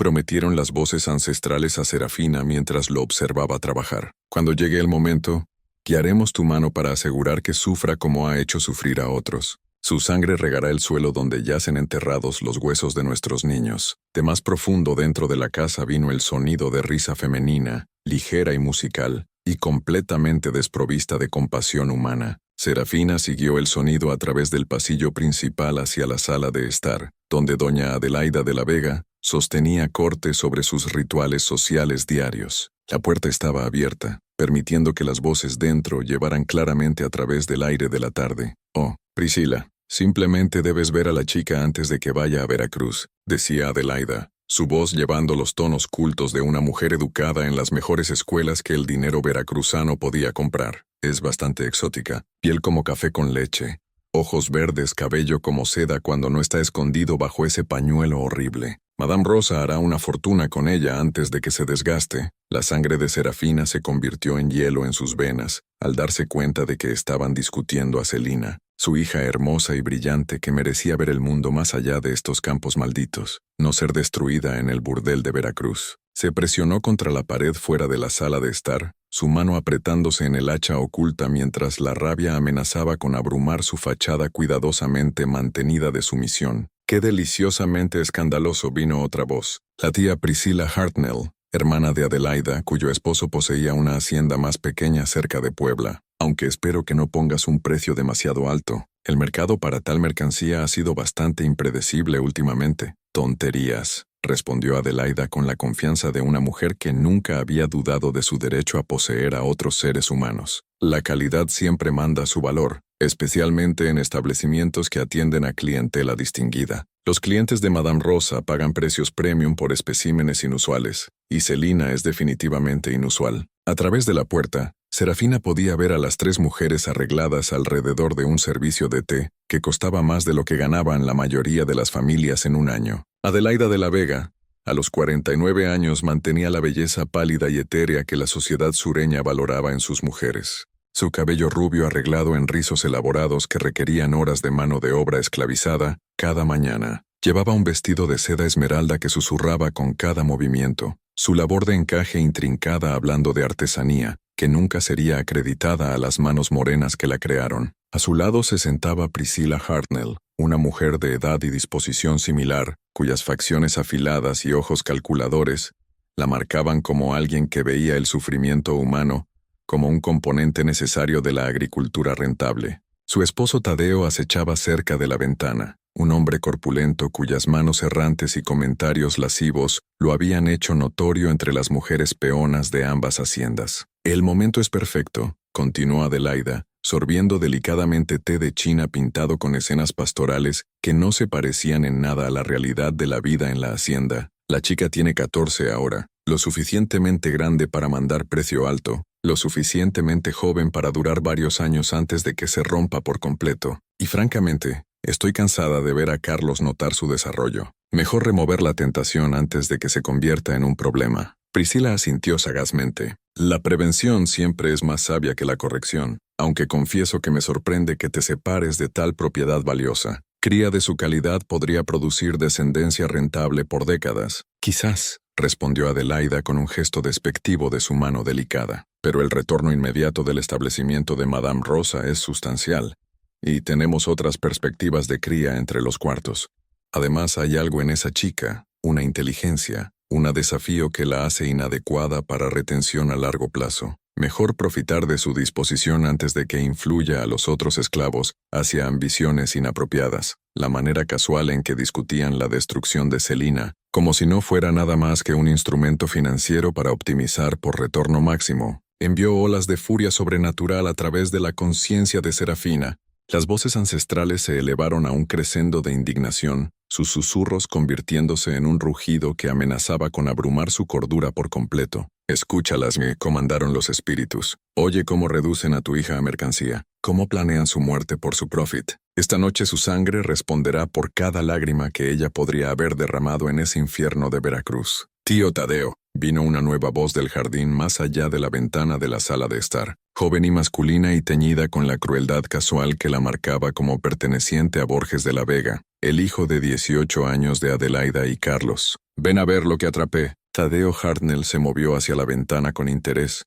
prometieron las voces ancestrales a Serafina mientras lo observaba trabajar. Cuando llegue el momento, guiaremos tu mano para asegurar que sufra como ha hecho sufrir a otros. Su sangre regará el suelo donde yacen enterrados los huesos de nuestros niños. De más profundo dentro de la casa vino el sonido de risa femenina, ligera y musical, y completamente desprovista de compasión humana. Serafina siguió el sonido a través del pasillo principal hacia la sala de estar, donde doña Adelaida de la Vega sostenía corte sobre sus rituales sociales diarios. La puerta estaba abierta, permitiendo que las voces dentro llevaran claramente a través del aire de la tarde. «Oh, Priscila, simplemente debes ver a la chica antes de que vaya a Veracruz», decía Adelaida, su voz llevando los tonos cultos de una mujer educada en las mejores escuelas que el dinero veracruzano podía comprar. Es bastante exótica, piel como café con leche, ojos verdes, cabello como seda cuando no está escondido bajo ese pañuelo horrible. Madame Rosa hará una fortuna con ella antes de que se desgaste. La sangre de Serafina se convirtió en hielo en sus venas, al darse cuenta de que estaban discutiendo a Celina, su hija hermosa y brillante que merecía ver el mundo más allá de estos campos malditos, no ser destruida en el burdel de Veracruz. Se presionó contra la pared fuera de la sala de estar, su mano apretándose en el hacha oculta mientras la rabia amenazaba con abrumar su fachada cuidadosamente mantenida de sumisión. ¡Qué deliciosamente escandaloso! Vino otra voz. La tía Priscilla Hartnell, hermana de Adelaida, cuyo esposo poseía una hacienda más pequeña cerca de Puebla. Aunque espero que no pongas un precio demasiado alto. El mercado para tal mercancía ha sido bastante impredecible últimamente. Tonterías, respondió Adelaida con la confianza de una mujer que nunca había dudado de su derecho a poseer a otros seres humanos. La calidad siempre manda su valor, especialmente en establecimientos que atienden a clientela distinguida. Los clientes de Madame Rosa pagan precios premium por especímenes inusuales, y Celina es definitivamente inusual. A través de la puerta, Serafina podía ver a las 3 mujeres arregladas alrededor de un servicio de té que costaba más de lo que ganaban la mayoría de las familias en un año. Adelaida de la Vega, a los 49 años, mantenía la belleza pálida y etérea que la sociedad sureña valoraba en sus mujeres. Su cabello rubio arreglado en rizos elaborados que requerían horas de mano de obra esclavizada cada mañana. Llevaba un vestido de seda esmeralda que susurraba con cada movimiento. Su labor de encaje intrincada hablando de artesanía, que nunca sería acreditada a las manos morenas que la crearon. A su lado se sentaba Priscilla Hartnell, una mujer de edad y disposición similar, cuyas facciones afiladas y ojos calculadores la marcaban como alguien que veía el sufrimiento humano como un componente necesario de la agricultura rentable. Su esposo Tadeo acechaba cerca de la ventana, un hombre corpulento cuyas manos errantes y comentarios lascivos lo habían hecho notorio entre las mujeres peonas de ambas haciendas. El momento es perfecto, continuó Adelaida, sorbiendo delicadamente té de China pintado con escenas pastorales que no se parecían en nada a la realidad de la vida en la hacienda. La chica tiene 14 ahora, lo suficientemente grande para mandar precio alto, lo suficientemente joven para durar varios años antes de que se rompa por completo. Y francamente, estoy cansada de ver a Carlos notar su desarrollo. Mejor remover la tentación antes de que se convierta en un problema. Priscilla asintió sagazmente. La prevención siempre es más sabia que la corrección, aunque confieso que me sorprende que te separes de tal propiedad valiosa. Cría de su calidad podría producir descendencia rentable por décadas. Quizás, respondió Adelaida con un gesto despectivo de su mano delicada. Pero el retorno inmediato del establecimiento de Madame Rosa es sustancial, y tenemos otras perspectivas de cría entre los cuartos. Además, hay algo en esa chica, una inteligencia, un desafío que la hace inadecuada para retención a largo plazo. Mejor profitar de su disposición antes de que influya a los otros esclavos hacia ambiciones inapropiadas. La manera casual en que discutían la destrucción de Celina, como si no fuera nada más que un instrumento financiero para optimizar por retorno máximo, envió olas de furia sobrenatural a través de la conciencia de Serafina. Las voces ancestrales se elevaron a un crescendo de indignación, sus susurros convirtiéndose en un rugido que amenazaba con abrumar su cordura por completo. Escúchalas, me comandaron los espíritus. Oye cómo reducen a tu hija a mercancía, cómo planean su muerte por su profit. Esta noche su sangre responderá por cada lágrima que ella podría haber derramado en ese infierno de Veracruz. Tío Tadeo, vino una nueva voz del jardín más allá de la ventana de la sala de estar, joven y masculina y teñida con la crueldad casual que la marcaba como perteneciente a Borges de la Vega, el hijo de 18 años de Adelaida y Carlos. Ven a ver lo que atrapé. Tadeo Hartnell se movió hacia la ventana con interés,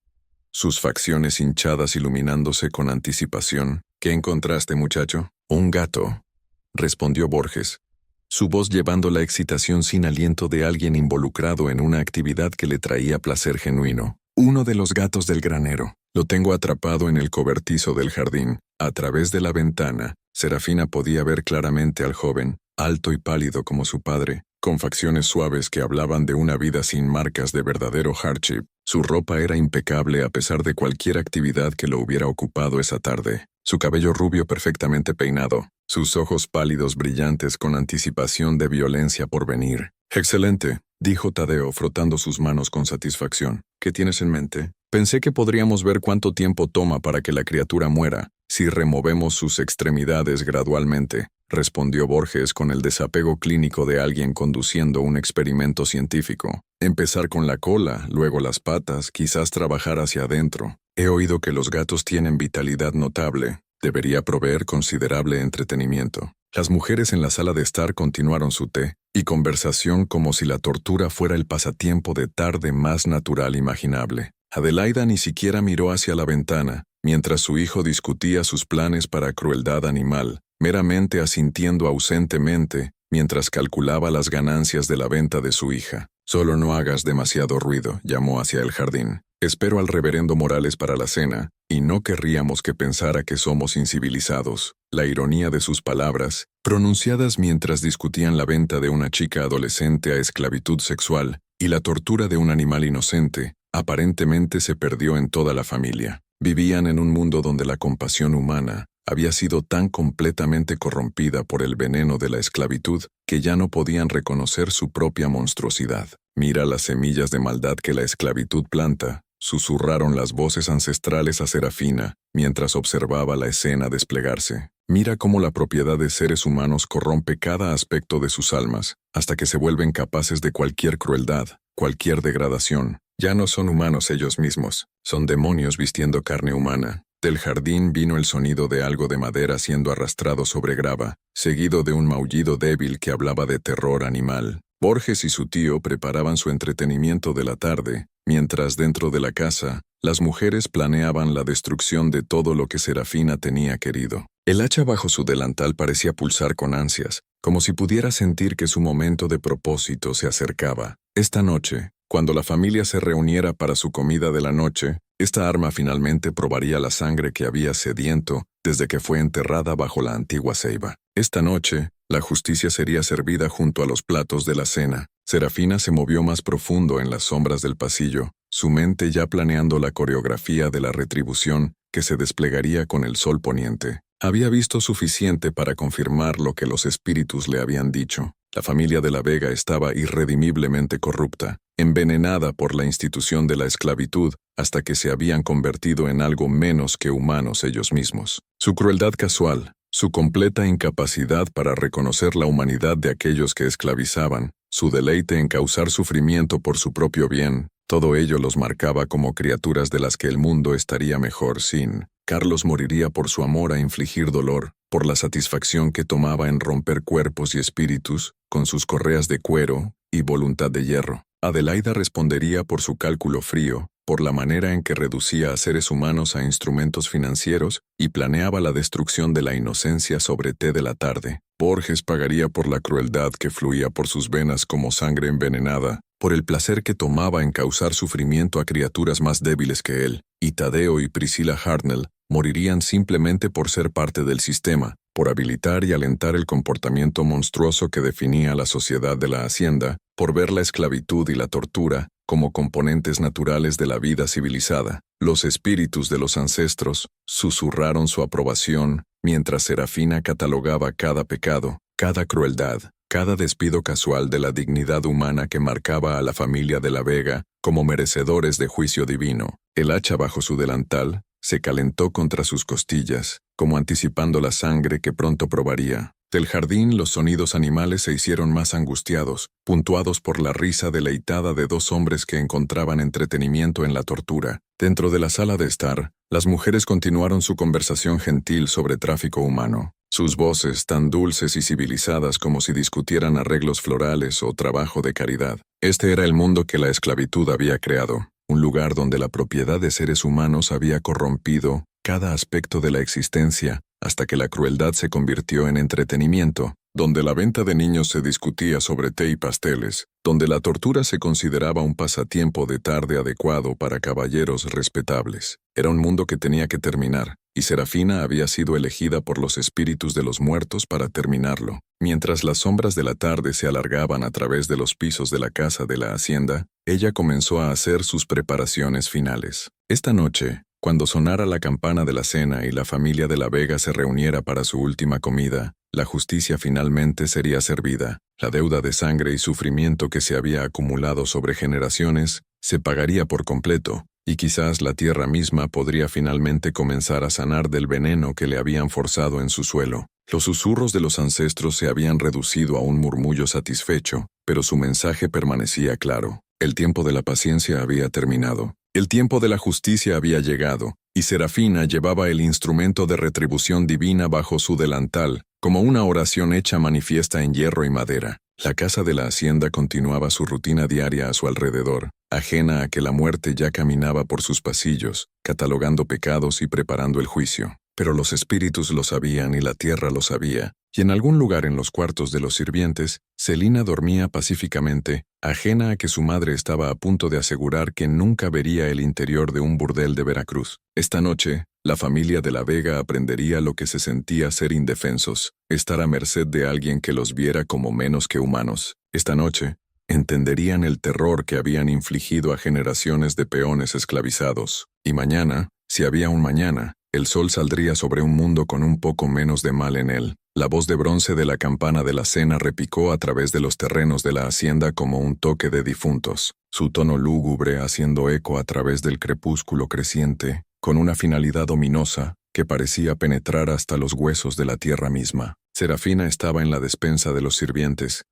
sus facciones hinchadas iluminándose con anticipación. ¿Qué encontraste, muchacho? Un gato, respondió Borges, su voz llevando la excitación sin aliento de alguien involucrado en una actividad que le traía placer genuino. Uno de los gatos del granero. Lo tengo atrapado en el cobertizo del jardín. A través de la ventana, Serafina podía ver claramente al joven, alto y pálido como su padre, con facciones suaves que hablaban de una vida sin marcas de verdadero hardship. Su ropa era impecable a pesar de cualquier actividad que lo hubiera ocupado esa tarde. Su cabello rubio perfectamente peinado, sus ojos pálidos brillantes con anticipación de violencia por venir. Excelente, dijo Tadeo frotando sus manos con satisfacción. ¿Qué tienes en mente? Pensé que podríamos ver cuánto tiempo toma para que la criatura muera, si removemos sus extremidades gradualmente, respondió Borges con el desapego clínico de alguien conduciendo un experimento científico. Empezar con la cola, luego las patas, quizás trabajar hacia adentro. He oído que los gatos tienen vitalidad notable. Debería proveer considerable entretenimiento. Las mujeres en la sala de estar continuaron su té y conversación como si la tortura fuera el pasatiempo de tarde más natural imaginable. Adelaida ni siquiera miró hacia la ventana, mientras su hijo discutía sus planes para crueldad animal, meramente asintiendo ausentemente mientras calculaba las ganancias de la venta de su hija. «Solo no hagas demasiado ruido», llamó hacia el jardín. «Espero al reverendo Morales para la cena, y no querríamos que pensara que somos incivilizados». La ironía de sus palabras, pronunciadas mientras discutían la venta de una chica adolescente a esclavitud sexual y la tortura de un animal inocente, aparentemente se perdió en toda la familia. Vivían en un mundo donde la compasión humana había sido tan completamente corrompida por el veneno de la esclavitud que ya no podían reconocer su propia monstruosidad. «Mira las semillas de maldad que la esclavitud planta», susurraron las voces ancestrales a Serafina mientras observaba la escena desplegarse. «Mira cómo la propiedad de seres humanos corrompe cada aspecto de sus almas, hasta que se vuelven capaces de cualquier crueldad, cualquier degradación. Ya no son humanos ellos mismos, son demonios vistiendo carne humana». Del jardín vino el sonido de algo de madera siendo arrastrado sobre grava, seguido de un maullido débil que hablaba de terror animal. Borges y su tío preparaban su entretenimiento de la tarde, mientras dentro de la casa, las mujeres planeaban la destrucción de todo lo que Serafina tenía querido. El hacha bajo su delantal parecía pulsar con ansias, como si pudiera sentir que su momento de propósito se acercaba. Esta noche, cuando la familia se reuniera para su comida de la noche, esta arma finalmente probaría la sangre que había sediento desde que fue enterrada bajo la antigua ceiba. Esta noche, la justicia sería servida junto a los platos de la cena. Serafina se movió más profundo en las sombras del pasillo, su mente ya planeando la coreografía de la retribución que se desplegaría con el sol poniente. Había visto suficiente para confirmar lo que los espíritus le habían dicho. La familia de la Vega estaba irredimiblemente corrupta, envenenada por la institución de la esclavitud hasta que se habían convertido en algo menos que humanos ellos mismos. Su crueldad casual, su completa incapacidad para reconocer la humanidad de aquellos que esclavizaban, su deleite en causar sufrimiento por su propio bien, todo ello los marcaba como criaturas de las que el mundo estaría mejor sin. Carlos moriría por su amor a infligir dolor, por la satisfacción que tomaba en romper cuerpos y espíritus, con sus correas de cuero y voluntad de hierro. Adelaida respondería por su cálculo frío, por la manera en que reducía a seres humanos a instrumentos financieros y planeaba la destrucción de la inocencia sobre té de la tarde. Borges pagaría por la crueldad que fluía por sus venas como sangre envenenada, por el placer que tomaba en causar sufrimiento a criaturas más débiles que él, y Tadeo y Priscilla Hartnell morirían simplemente por ser parte del sistema, por habilitar y alentar el comportamiento monstruoso que definía la sociedad de la hacienda, por ver la esclavitud y la tortura como componentes naturales de la vida civilizada. Los espíritus de los ancestros susurraron su aprobación mientras Serafina catalogaba cada pecado, cada crueldad, cada despido casual de la dignidad humana que marcaba a la familia de la Vega como merecedores de juicio divino. El hacha bajo su delantal se calentó contra sus costillas, como anticipando la sangre que pronto probaría. Del jardín los sonidos animales se hicieron más angustiados, puntuados por la risa deleitada de dos hombres que encontraban entretenimiento en la tortura. Dentro de la sala de estar, las mujeres continuaron su conversación gentil sobre tráfico humano. Sus voces, tan dulces y civilizadas como si discutieran arreglos florales o trabajo de caridad. Este era el mundo que la esclavitud había creado, un lugar donde la propiedad de seres humanos había corrompido cada aspecto de la existencia hasta que la crueldad se convirtió en entretenimiento, donde la venta de niños se discutía sobre té y pasteles, donde la tortura se consideraba un pasatiempo de tarde adecuado para caballeros respetables. Era un mundo que tenía que terminar, y Serafina había sido elegida por los espíritus de los muertos para terminarlo. Mientras las sombras de la tarde se alargaban a través de los pisos de la casa de la hacienda, ella comenzó a hacer sus preparaciones finales. Esta noche, cuando sonara la campana de la cena y la familia de la Vega se reuniera para su última comida, la justicia finalmente sería servida. La deuda de sangre y sufrimiento que se había acumulado sobre generaciones se pagaría por completo, y quizás la tierra misma podría finalmente comenzar a sanar del veneno que le habían forzado en su suelo. Los susurros de los ancestros se habían reducido a un murmullo satisfecho, pero su mensaje permanecía claro. El tiempo de la paciencia había terminado. El tiempo de la justicia había llegado, y Serafina llevaba el instrumento de retribución divina bajo su delantal, como una oración hecha manifiesta en hierro y madera. La casa de la hacienda continuaba su rutina diaria a su alrededor, ajena a que la muerte ya caminaba por sus pasillos, catalogando pecados y preparando el juicio. Pero los espíritus lo sabían y la tierra lo sabía, y en algún lugar en los cuartos de los sirvientes, Celina dormía pacíficamente, ajena a que su madre estaba a punto de asegurar que nunca vería el interior de un burdel de Veracruz. Esta noche, la familia de la Vega aprendería lo que se sentía ser indefensos, estar a merced de alguien que los viera como menos que humanos. Esta noche, entenderían el terror que habían infligido a generaciones de peones esclavizados. Y mañana, si había un mañana, el sol saldría sobre un mundo con un poco menos de mal en él. La voz de bronce de la campana de la cena repicó a través de los terrenos de la hacienda como un toque de difuntos, su tono lúgubre haciendo eco a través del crepúsculo creciente, con una finalidad ominosa que parecía penetrar hasta los huesos de la tierra misma. Serafina estaba en la despensa de los sirvientes,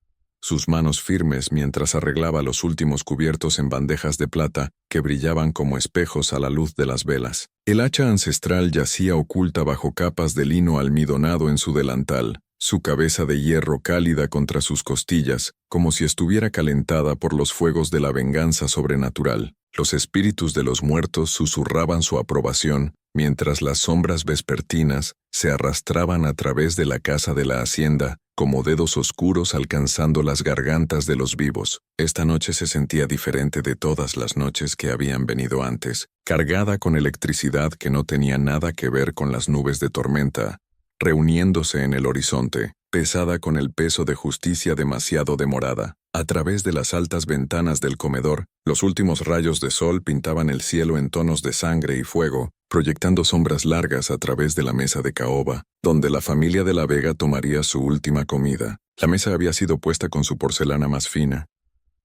sus manos firmes mientras arreglaba los últimos cubiertos en bandejas de plata que brillaban como espejos a la luz de las velas. El hacha ancestral yacía oculta bajo capas de lino almidonado en su delantal, su cabeza de hierro cálida contra sus costillas, como si estuviera calentada por los fuegos de la venganza sobrenatural. Los espíritus de los muertos susurraban su aprobación, mientras las sombras vespertinas se arrastraban a través de la casa de la hacienda, como dedos oscuros alcanzando las gargantas de los vivos. Esta noche se sentía diferente de todas las noches que habían venido antes, cargada con electricidad que no tenía nada que ver con las nubes de tormenta, reuniéndose en el horizonte, pesada con el peso de justicia demasiado demorada. A través de las altas ventanas del comedor, los últimos rayos de sol pintaban el cielo en tonos de sangre y fuego, proyectando sombras largas a través de la mesa de caoba, donde la familia de la Vega tomaría su última comida. La mesa había sido puesta con su porcelana más fina,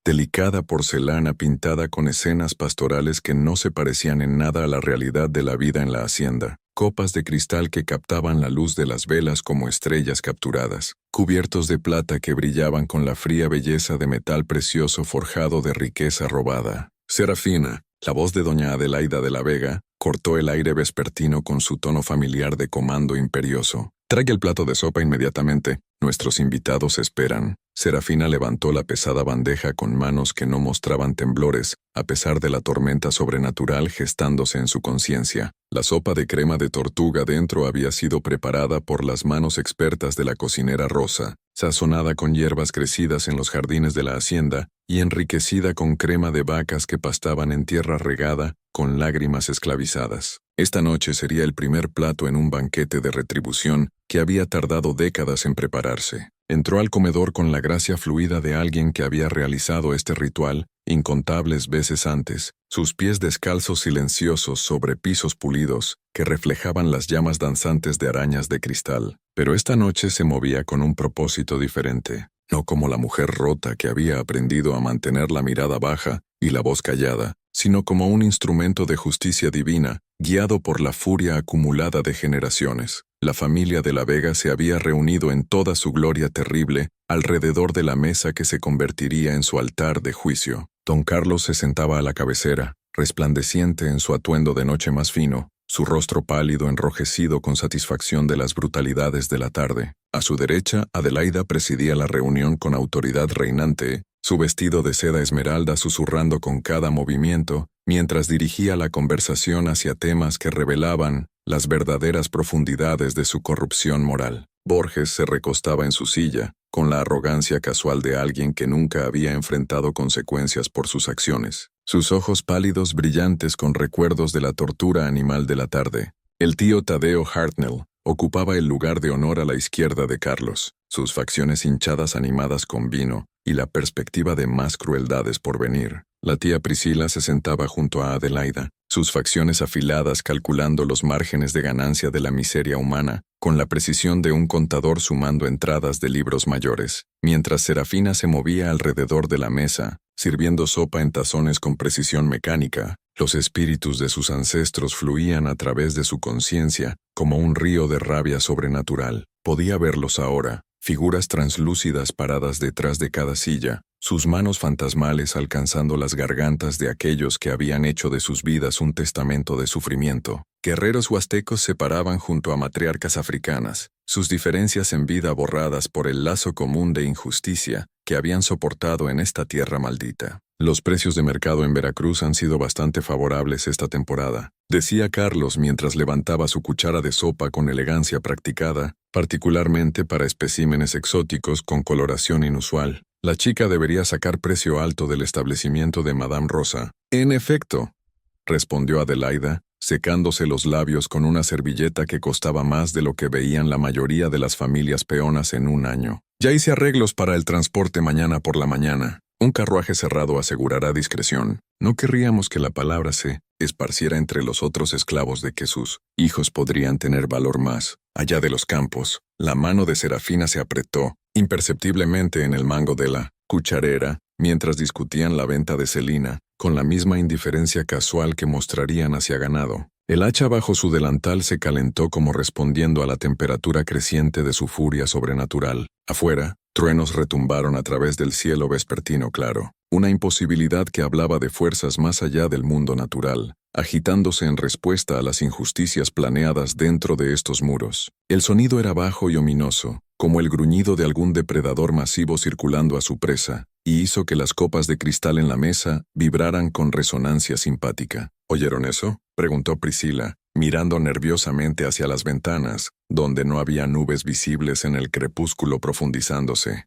delicada porcelana pintada con escenas pastorales que no se parecían en nada a la realidad de la vida en la hacienda. Copas de cristal que captaban la luz de las velas como estrellas capturadas, cubiertos de plata que brillaban con la fría belleza de metal precioso forjado de riqueza robada. Serafina, la voz de doña Adelaida de la Vega, cortó el aire vespertino con su tono familiar de comando imperioso. «Traiga el plato de sopa inmediatamente. Nuestros invitados esperan». Serafina levantó la pesada bandeja con manos que no mostraban temblores, a pesar de la tormenta sobrenatural gestándose en su conciencia. La sopa de crema de tortuga dentro había sido preparada por las manos expertas de la cocinera Rosa, sazonada con hierbas crecidas en los jardines de la hacienda y enriquecida con crema de vacas que pastaban en tierra regada con lágrimas esclavizadas. Esta noche sería el primer plato en un banquete de retribución que había tardado décadas en prepararse. Entró al comedor con la gracia fluida de alguien que había realizado este ritual incontables veces antes, sus pies descalzos silenciosos sobre pisos pulidos que reflejaban las llamas danzantes de arañas de cristal. Pero esta noche se movía con un propósito diferente, no como la mujer rota que había aprendido a mantener la mirada baja y la voz callada, sino como un instrumento de justicia divina, guiado por la furia acumulada de generaciones. La familia de la Vega se había reunido en toda su gloria terrible alrededor de la mesa que se convertiría en su altar de juicio. Don Carlos se sentaba a la cabecera, resplandeciente en su atuendo de noche más fino, su rostro pálido enrojecido con satisfacción de las brutalidades de la tarde. A su derecha, Adelaida presidía la reunión con autoridad reinante, su vestido de seda esmeralda susurrando con cada movimiento, mientras dirigía la conversación hacia temas que revelaban las verdaderas profundidades de su corrupción moral. Borges se recostaba en su silla, con la arrogancia casual de alguien que nunca había enfrentado consecuencias por sus acciones. Sus ojos pálidos brillantes con recuerdos de la tortura animal de la tarde. El tío Tadeo Hartnell ocupaba el lugar de honor a la izquierda de Carlos, sus facciones hinchadas animadas con vino y la perspectiva de más crueldades por venir. La tía Priscila se sentaba junto a Adelaida, sus facciones afiladas calculando los márgenes de ganancia de la miseria humana, con la precisión de un contador sumando entradas de libros mayores, mientras Serafina se movía alrededor de la mesa, sirviendo sopa en tazones con precisión mecánica. Los espíritus de sus ancestros fluían a través de su conciencia, como un río de rabia sobrenatural. Podía verlos ahora, figuras translúcidas paradas detrás de cada silla, sus manos fantasmales alcanzando las gargantas de aquellos que habían hecho de sus vidas un testamento de sufrimiento. Guerreros huastecos se paraban junto a matriarcas africanas, sus diferencias en vida borradas por el lazo común de injusticia que habían soportado en esta tierra maldita. Los precios de mercado en Veracruz han sido bastante favorables esta temporada, decía Carlos mientras levantaba su cuchara de sopa con elegancia practicada, particularmente para especímenes exóticos con coloración inusual. La chica debería sacar precio alto del establecimiento de Madame Rosa. En efecto, respondió Adelaida, secándose los labios con una servilleta que costaba más de lo que veían la mayoría de las familias peonas en un año. Ya hice arreglos para el transporte mañana por la mañana. Un carruaje cerrado asegurará discreción. No querríamos que la palabra se esparciera entre los otros esclavos de que sus hijos podrían tener valor más allá de los campos. La mano de Serafina se apretó imperceptiblemente en el mango de la cucharera, mientras discutían la venta de Celina, con la misma indiferencia casual que mostrarían hacia ganado. El hacha bajo su delantal se calentó como respondiendo a la temperatura creciente de su furia sobrenatural. Afuera, truenos retumbaron a través del cielo vespertino claro, una imposibilidad que hablaba de fuerzas más allá del mundo natural, agitándose en respuesta a las injusticias planeadas dentro de estos muros. El sonido era bajo y ominoso, como el gruñido de algún depredador masivo circulando a su presa, y hizo que las copas de cristal en la mesa vibraran con resonancia simpática. ¿Oyeron eso?, preguntó Priscila, mirando nerviosamente hacia las ventanas, donde no había nubes visibles en el crepúsculo profundizándose.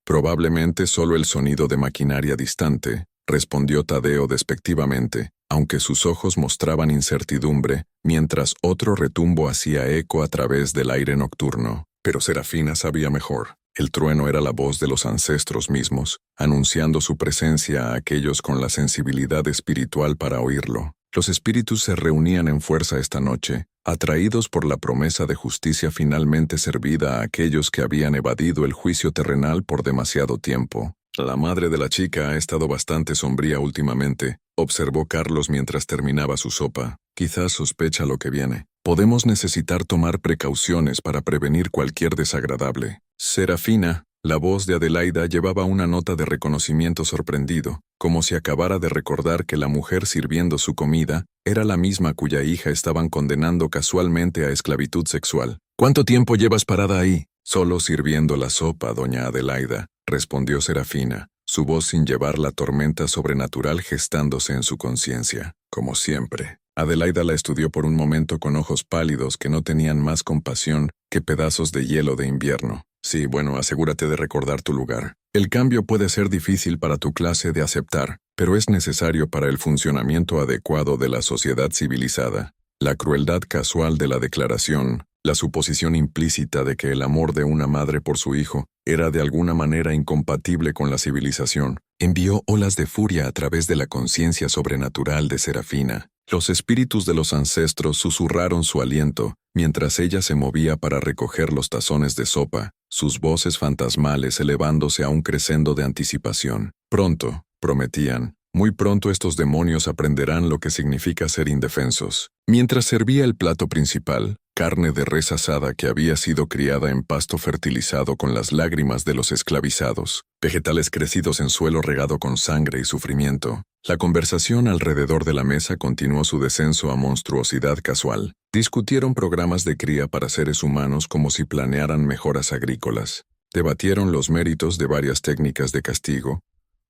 Probablemente solo el sonido de maquinaria distante, respondió Tadeo despectivamente, aunque sus ojos mostraban incertidumbre, mientras otro retumbo hacía eco a través del aire nocturno. Pero Serafina sabía mejor. El trueno era la voz de los ancestros mismos, anunciando su presencia a aquellos con la sensibilidad espiritual para oírlo. Los espíritus se reunían en fuerza esta noche, atraídos por la promesa de justicia finalmente servida a aquellos que habían evadido el juicio terrenal por demasiado tiempo. La madre de la chica ha estado bastante sombría últimamente, observó Carlos mientras terminaba su sopa. Quizás sospecha lo que viene. Podemos necesitar tomar precauciones para prevenir cualquier desagradable. Serafina, la voz de Adelaida llevaba una nota de reconocimiento sorprendido, como si acabara de recordar que la mujer sirviendo su comida era la misma cuya hija estaban condenando casualmente a esclavitud sexual. ¿Cuánto tiempo llevas parada ahí? Solo sirviendo la sopa, doña Adelaida, respondió Serafina, su voz sin llevar la tormenta sobrenatural gestándose en su conciencia, como siempre. Adelaida la estudió por un momento con ojos pálidos que no tenían más compasión que pedazos de hielo de invierno. Sí, bueno, asegúrate de recordar tu lugar. El cambio puede ser difícil para tu clase de aceptar, pero es necesario para el funcionamiento adecuado de la sociedad civilizada. La crueldad casual de la declaración, la suposición implícita de que el amor de una madre por su hijo era de alguna manera incompatible con la civilización, envió olas de furia a través de la conciencia sobrenatural de Serafina. Los espíritus de los ancestros susurraron su aliento, mientras ella se movía para recoger los tazones de sopa, sus voces fantasmales elevándose a un crescendo de anticipación. Pronto, prometían, muy pronto estos demonios aprenderán lo que significa ser indefensos. Mientras servía el plato principal, carne de res asada que había sido criada en pasto fertilizado con las lágrimas de los esclavizados, vegetales crecidos en suelo regado con sangre y sufrimiento, la conversación alrededor de la mesa continuó su descenso a monstruosidad casual. Discutieron programas de cría para seres humanos como si planearan mejoras agrícolas. Debatieron los méritos de varias técnicas de castigo,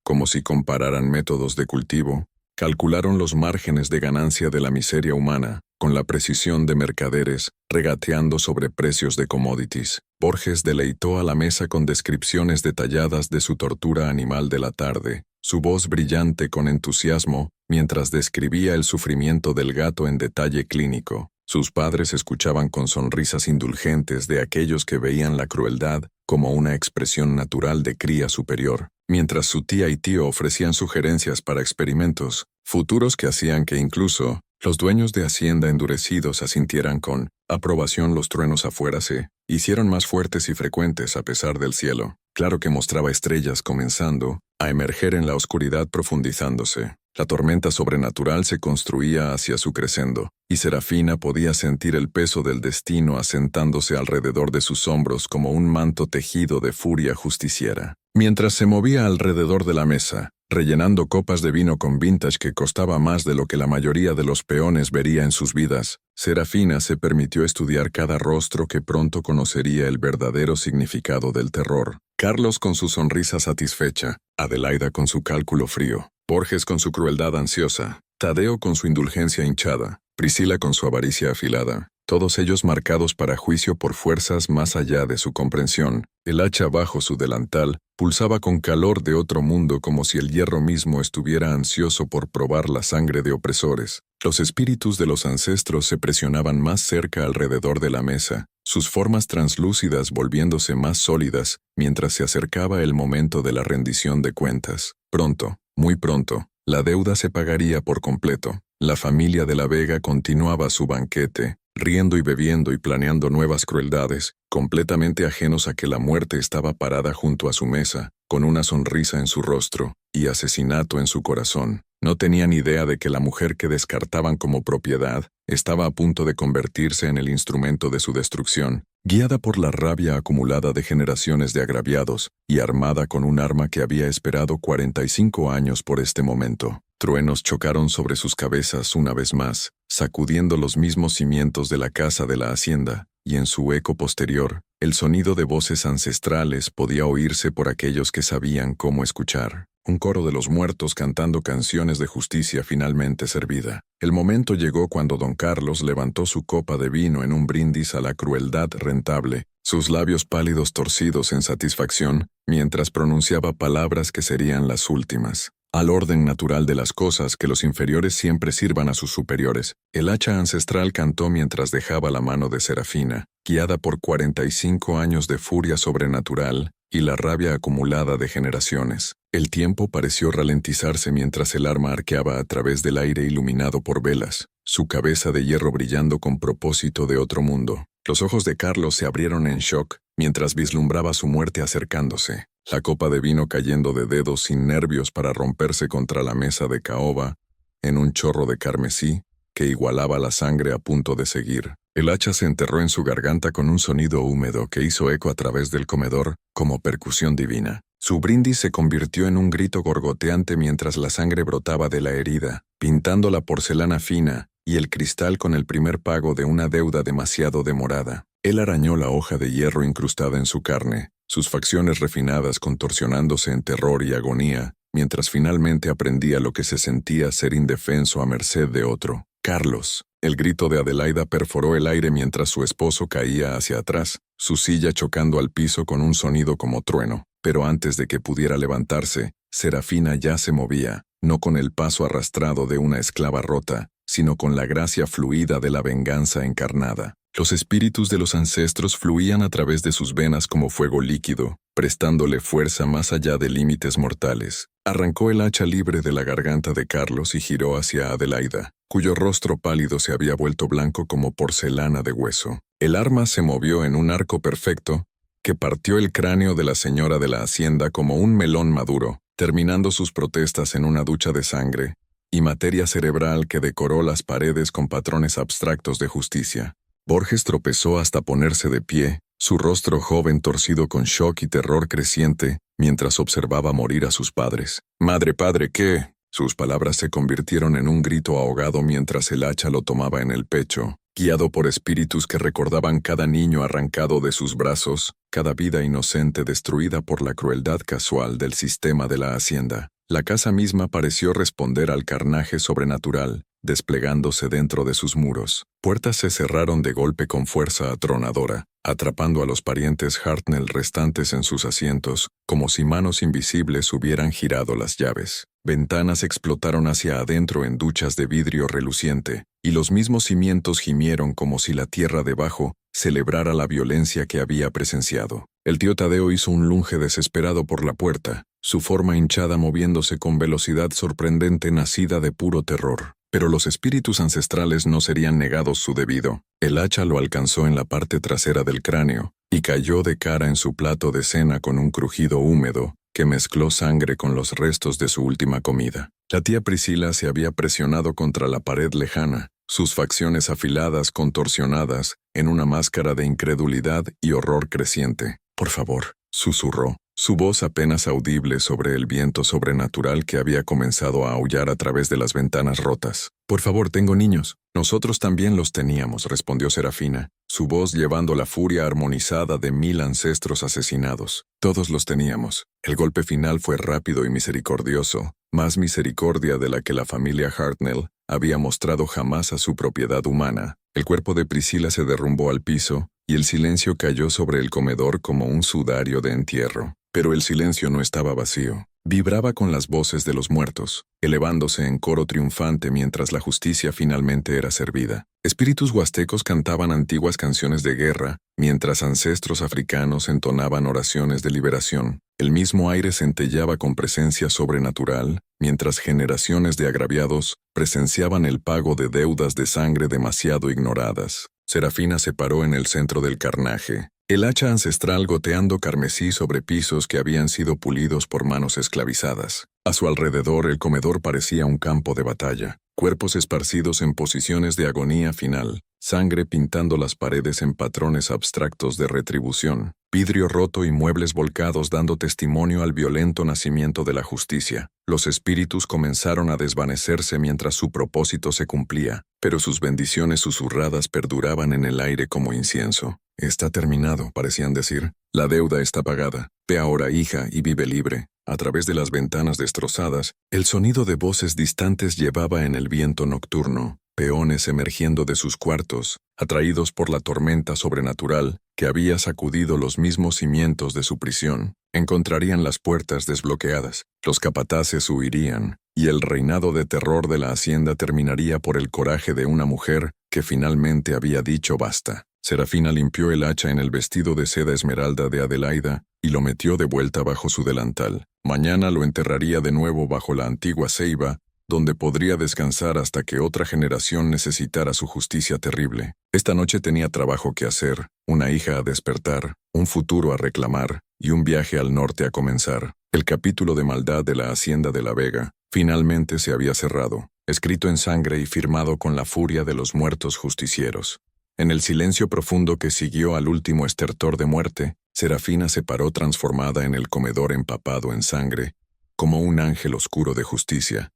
como si compararan métodos de cultivo. Calcularon los márgenes de ganancia de la miseria humana, con la precisión de mercaderes, regateando sobre precios de commodities. Borges deleitó a la mesa con descripciones detalladas de su tortura animal de la tarde, su voz brillante con entusiasmo, mientras describía el sufrimiento del gato en detalle clínico. Sus padres escuchaban con sonrisas indulgentes de aquellos que veían la crueldad como una expresión natural de cría superior, mientras su tía y tío ofrecían sugerencias para experimentos, futuros que hacían que incluso los dueños de hacienda endurecidos asintieran con aprobación. Los truenos afuera se hicieron más fuertes y frecuentes a pesar del cielo. Claro que mostraba estrellas comenzando a emerger en la oscuridad profundizándose. La tormenta sobrenatural se construía hacia su crescendo, y Serafina podía sentir el peso del destino asentándose alrededor de sus hombros como un manto tejido de furia justiciera. Mientras se movía alrededor de la mesa, rellenando copas de vino con vintage que costaba más de lo que la mayoría de los peones vería en sus vidas, Serafina se permitió estudiar cada rostro que pronto conocería el verdadero significado del terror. Carlos con su sonrisa satisfecha, Adelaida con su cálculo frío, Borges con su crueldad ansiosa, Tadeo con su indulgencia hinchada, Priscila con su avaricia afilada, todos ellos marcados para juicio por fuerzas más allá de su comprensión. El hacha bajo su delantal pulsaba con calor de otro mundo como si el hierro mismo estuviera ansioso por probar la sangre de opresores. Los espíritus de los ancestros se presionaban más cerca alrededor de la mesa, sus formas translúcidas volviéndose más sólidas mientras se acercaba el momento de la rendición de cuentas. Pronto, muy pronto, la deuda se pagaría por completo. La familia de la Vega continuaba su banquete, riendo y bebiendo y planeando nuevas crueldades, completamente ajenos a que la muerte estaba parada junto a su mesa, con una sonrisa en su rostro y asesinato en su corazón. No tenían idea de que la mujer que descartaban como propiedad estaba a punto de convertirse en el instrumento de su destrucción, guiada por la rabia acumulada de generaciones de agraviados y armada con un arma que había esperado 45 años por este momento. Truenos chocaron sobre sus cabezas una vez más, sacudiendo los mismos cimientos de la casa de la hacienda, y en su eco posterior, el sonido de voces ancestrales podía oírse por aquellos que sabían cómo escuchar. Un coro de los muertos cantando canciones de justicia finalmente servida. El momento llegó cuando don Carlos levantó su copa de vino en un brindis a la crueldad rentable, sus labios pálidos torcidos en satisfacción, mientras pronunciaba palabras que serían las últimas. Al orden natural de las cosas, que los inferiores siempre sirvan a sus superiores. El hacha ancestral cantó mientras dejaba la mano de Serafina, guiada por 45 años de furia sobrenatural y la rabia acumulada de generaciones. El tiempo pareció ralentizarse mientras el arma arqueaba a través del aire iluminado por velas, su cabeza de hierro brillando con propósito de otro mundo. Los ojos de Carlos se abrieron en shock mientras vislumbraba su muerte acercándose. La copa de vino cayendo de dedos sin nervios para romperse contra la mesa de caoba, en un chorro de carmesí que igualaba la sangre a punto de seguir. El hacha se enterró en su garganta con un sonido húmedo que hizo eco a través del comedor, como percusión divina. Su brindis se convirtió en un grito gorgoteante mientras la sangre brotaba de la herida, pintando la porcelana fina y el cristal con el primer pago de una deuda demasiado demorada. Él arañó la hoja de hierro incrustada en su carne, sus facciones refinadas contorsionándose en terror y agonía, mientras finalmente aprendía lo que se sentía ser indefenso a merced de otro. Carlos. El grito de Adelaida perforó el aire mientras su esposo caía hacia atrás, su silla chocando al piso con un sonido como trueno. Pero antes de que pudiera levantarse, Serafina ya se movía, no con el paso arrastrado de una esclava rota, sino con la gracia fluida de la venganza encarnada. Los espíritus de los ancestros fluían a través de sus venas como fuego líquido, prestándole fuerza más allá de límites mortales. Arrancó el hacha libre de la garganta de Carlos y giró hacia Adelaida, cuyo rostro pálido se había vuelto blanco como porcelana de hueso. El arma se movió en un arco perfecto, que partió el cráneo de la señora de la hacienda como un melón maduro, terminando sus protestas en una ducha de sangre y materia cerebral que decoró las paredes con patrones abstractos de justicia. Borges tropezó hasta ponerse de pie, su rostro joven torcido con shock y terror creciente, mientras observaba morir a sus padres. «Madre, padre, ¿qué?». Sus palabras se convirtieron en un grito ahogado mientras el hacha lo tomaba en el pecho, guiado por espíritus que recordaban cada niño arrancado de sus brazos, cada vida inocente destruida por la crueldad casual del sistema de la hacienda. La casa misma pareció responder al carnaje sobrenatural, desplegándose dentro de sus muros. Puertas se cerraron de golpe con fuerza atronadora, atrapando a los parientes Hartnell restantes en sus asientos, como si manos invisibles hubieran girado las llaves. Ventanas explotaron hacia adentro en duchas de vidrio reluciente, y los mismos cimientos gimieron como si la tierra debajo celebrara la violencia que había presenciado. El tío Tadeo hizo un lunge desesperado por la puerta, su forma hinchada moviéndose con velocidad sorprendente nacida de puro terror. Pero los espíritus ancestrales no serían negados su debido. El hacha lo alcanzó en la parte trasera del cráneo, y cayó de cara en su plato de cena con un crujido húmedo, que mezcló sangre con los restos de su última comida. La tía Priscila se había presionado contra la pared lejana, sus facciones afiladas, contorsionadas, en una máscara de incredulidad y horror creciente. «Por favor», susurró, su voz apenas audible sobre el viento sobrenatural que había comenzado a aullar a través de las ventanas rotas. «Por favor, tengo niños». «Nosotros también los teníamos», respondió Serafina, su voz llevando la furia armonizada de 1000 ancestros asesinados. «Todos los teníamos». El golpe final fue rápido y misericordioso, más misericordia de la que la familia Hartnell había mostrado jamás a su propiedad humana. El cuerpo de Priscila se derrumbó al piso, y el silencio cayó sobre el comedor como un sudario de entierro. Pero el silencio no estaba vacío. Vibraba con las voces de los muertos, elevándose en coro triunfante mientras la justicia finalmente era servida. Espíritus huastecos cantaban antiguas canciones de guerra, mientras ancestros africanos entonaban oraciones de liberación. El mismo aire centelleaba con presencia sobrenatural, mientras generaciones de agraviados presenciaban el pago de deudas de sangre demasiado ignoradas. Serafina se paró en el centro del carnaje, el hacha ancestral goteando carmesí sobre pisos que habían sido pulidos por manos esclavizadas. A su alrededor el comedor parecía un campo de batalla, cuerpos esparcidos en posiciones de agonía final, sangre pintando las paredes en patrones abstractos de retribución, vidrio roto y muebles volcados dando testimonio al violento nacimiento de la justicia. Los espíritus comenzaron a desvanecerse mientras su propósito se cumplía, pero sus bendiciones susurradas perduraban en el aire como incienso. «Está terminado», parecían decir. «La deuda está pagada. Ve ahora, hija, y vive libre». A través de las ventanas destrozadas, el sonido de voces distantes llevaba en el viento nocturno, peones emergiendo de sus cuartos, atraídos por la tormenta sobrenatural que había sacudido los mismos cimientos de su prisión. Encontrarían las puertas desbloqueadas, los capataces huirían, y el reinado de terror de la hacienda terminaría por el coraje de una mujer que finalmente había dicho basta. Serafina limpió el hacha en el vestido de seda esmeralda de Adelaida y lo metió de vuelta bajo su delantal. Mañana lo enterraría de nuevo bajo la antigua ceiba, donde podría descansar hasta que otra generación necesitara su justicia terrible. Esta noche tenía trabajo que hacer, una hija a despertar, un futuro a reclamar y un viaje al norte a comenzar. El capítulo de maldad de la hacienda de la Vega finalmente se había cerrado, escrito en sangre y firmado con la furia de los muertos justicieros. En el silencio profundo que siguió al último estertor de muerte, Serafina se paró transformada en el comedor empapado en sangre, como un ángel oscuro de justicia,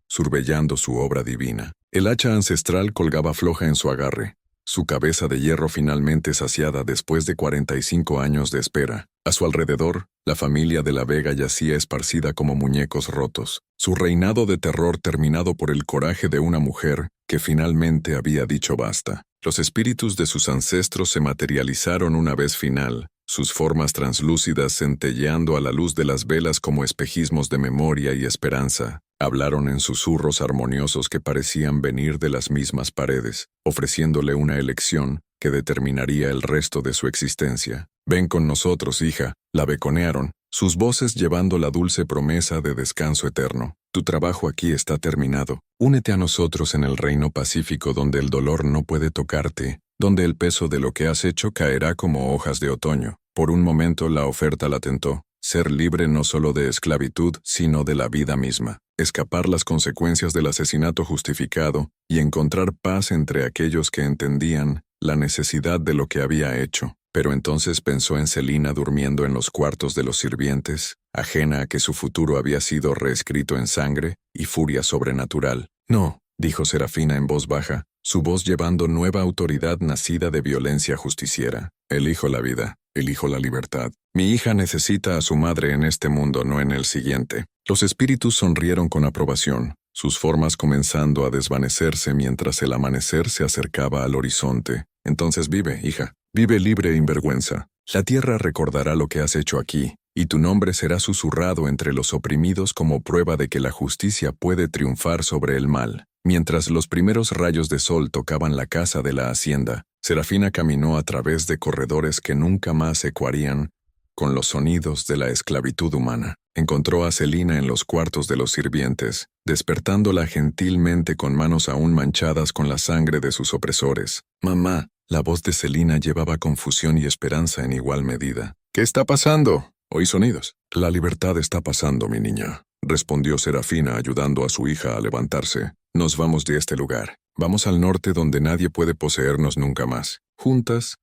surveyando su obra divina. El hacha ancestral colgaba floja en su agarre, su cabeza de hierro finalmente saciada después de 45 años de espera. A su alrededor, la familia de la Vega yacía esparcida como muñecos rotos, su reinado de terror terminado por el coraje de una mujer que finalmente había dicho basta. Los espíritus de sus ancestros se materializaron una vez final, sus formas translúcidas centelleando a la luz de las velas como espejismos de memoria y esperanza. Hablaron en susurros armoniosos que parecían venir de las mismas paredes, ofreciéndole una elección que determinaría el resto de su existencia. «Ven con nosotros, hija», la beconearon, sus voces llevando la dulce promesa de descanso eterno. «Tu trabajo aquí está terminado. Únete a nosotros en el reino pacífico donde el dolor no puede tocarte, donde el peso de lo que has hecho caerá como hojas de otoño». Por un momento la oferta la tentó, ser libre no solo de esclavitud, sino de la vida misma, escapar las consecuencias del asesinato justificado y encontrar paz entre aquellos que entendían la necesidad de lo que había hecho. Pero entonces pensó en Celina durmiendo en los cuartos de los sirvientes, ajena a que su futuro había sido reescrito en sangre y furia sobrenatural. «No», dijo Serafina en voz baja, su voz llevando nueva autoridad nacida de violencia justiciera. «Elijo la vida, elijo la libertad. Mi hija necesita a su madre en este mundo, no en el siguiente». Los espíritus sonrieron con aprobación, sus formas comenzando a desvanecerse mientras el amanecer se acercaba al horizonte. «Entonces vive, hija. Vive libre e vergüenza. La tierra recordará lo que has hecho aquí, y tu nombre será susurrado entre los oprimidos como prueba de que la justicia puede triunfar sobre el mal». Mientras los primeros rayos de sol tocaban la casa de la hacienda, Serafina caminó a través de corredores que nunca más ecoarían, con los sonidos de la esclavitud humana. Encontró a Celina en los cuartos de los sirvientes, despertándola gentilmente con manos aún manchadas con la sangre de sus opresores. «Mamá». La voz de Celina llevaba confusión y esperanza en igual medida. «¿Qué está pasando?» «Oí sonidos». «La libertad está pasando, mi niña», respondió Serafina ayudando a su hija a levantarse. «Nos vamos de este lugar. Vamos al norte donde nadie puede poseernos nunca más». Juntas,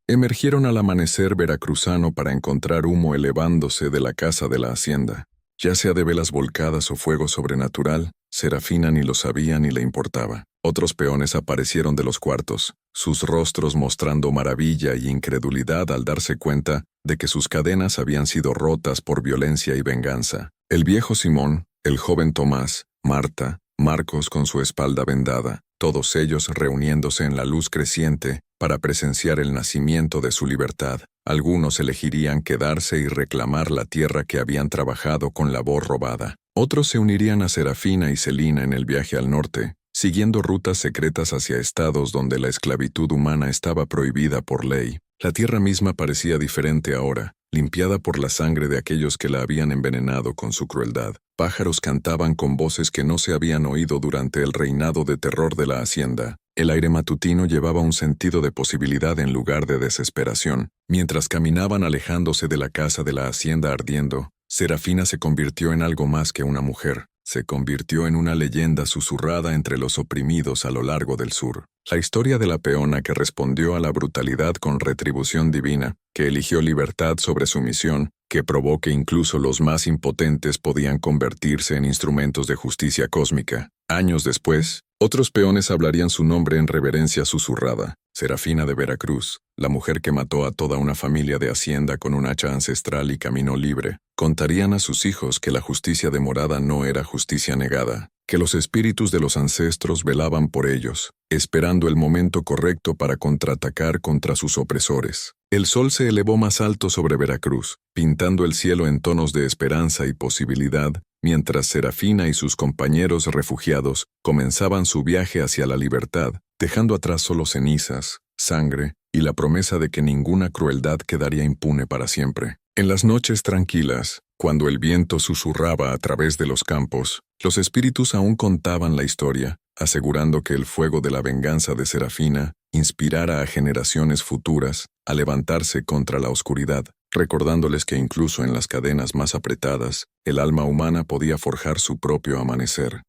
emergieron al amanecer veracruzano para encontrar humo elevándose de la casa de la hacienda. Ya sea de velas volcadas o fuego sobrenatural, Serafina ni lo sabía ni le importaba. Otros peones aparecieron de los cuartos, sus rostros mostrando maravilla y incredulidad al darse cuenta de que sus cadenas habían sido rotas por violencia y venganza. El viejo Simón, el joven Tomás, Marta, Marcos con su espalda vendada, todos ellos reuniéndose en la luz creciente para presenciar el nacimiento de su libertad. Algunos elegirían quedarse y reclamar la tierra que habían trabajado con labor robada. Otros se unirían a Serafina y Celina en el viaje al norte, siguiendo rutas secretas hacia estados donde la esclavitud humana estaba prohibida por ley. La tierra misma parecía diferente ahora, limpiada por la sangre de aquellos que la habían envenenado con su crueldad. Pájaros cantaban con voces que no se habían oído durante el reinado de terror de la hacienda. El aire matutino llevaba un sentido de posibilidad en lugar de desesperación. Mientras caminaban alejándose de la casa de la hacienda ardiendo, Serafina se convirtió en algo más que una mujer. Se convirtió en una leyenda susurrada entre los oprimidos a lo largo del sur. La historia de la peona que respondió a la brutalidad con retribución divina, que eligió libertad sobre sumisión, que probó que incluso los más impotentes podían convertirse en instrumentos de justicia cósmica. Años después, otros peones hablarían su nombre en reverencia susurrada. Serafina de Veracruz, la mujer que mató a toda una familia de hacienda con un hacha ancestral y caminó libre. Contarían a sus hijos que la justicia demorada no era justicia negada, que los espíritus de los ancestros velaban por ellos, esperando el momento correcto para contraatacar contra sus opresores. El sol se elevó más alto sobre Veracruz, pintando el cielo en tonos de esperanza y posibilidad, mientras Serafina y sus compañeros refugiados comenzaban su viaje hacia la libertad, dejando atrás solo cenizas, sangre y la promesa de que ninguna crueldad quedaría impune para siempre. En las noches tranquilas, cuando el viento susurraba a través de los campos, los espíritus aún contaban la historia, asegurando que el fuego de la venganza de Serafina inspirara a generaciones futuras a levantarse contra la oscuridad, recordándoles que incluso en las cadenas más apretadas, el alma humana podía forjar su propio amanecer.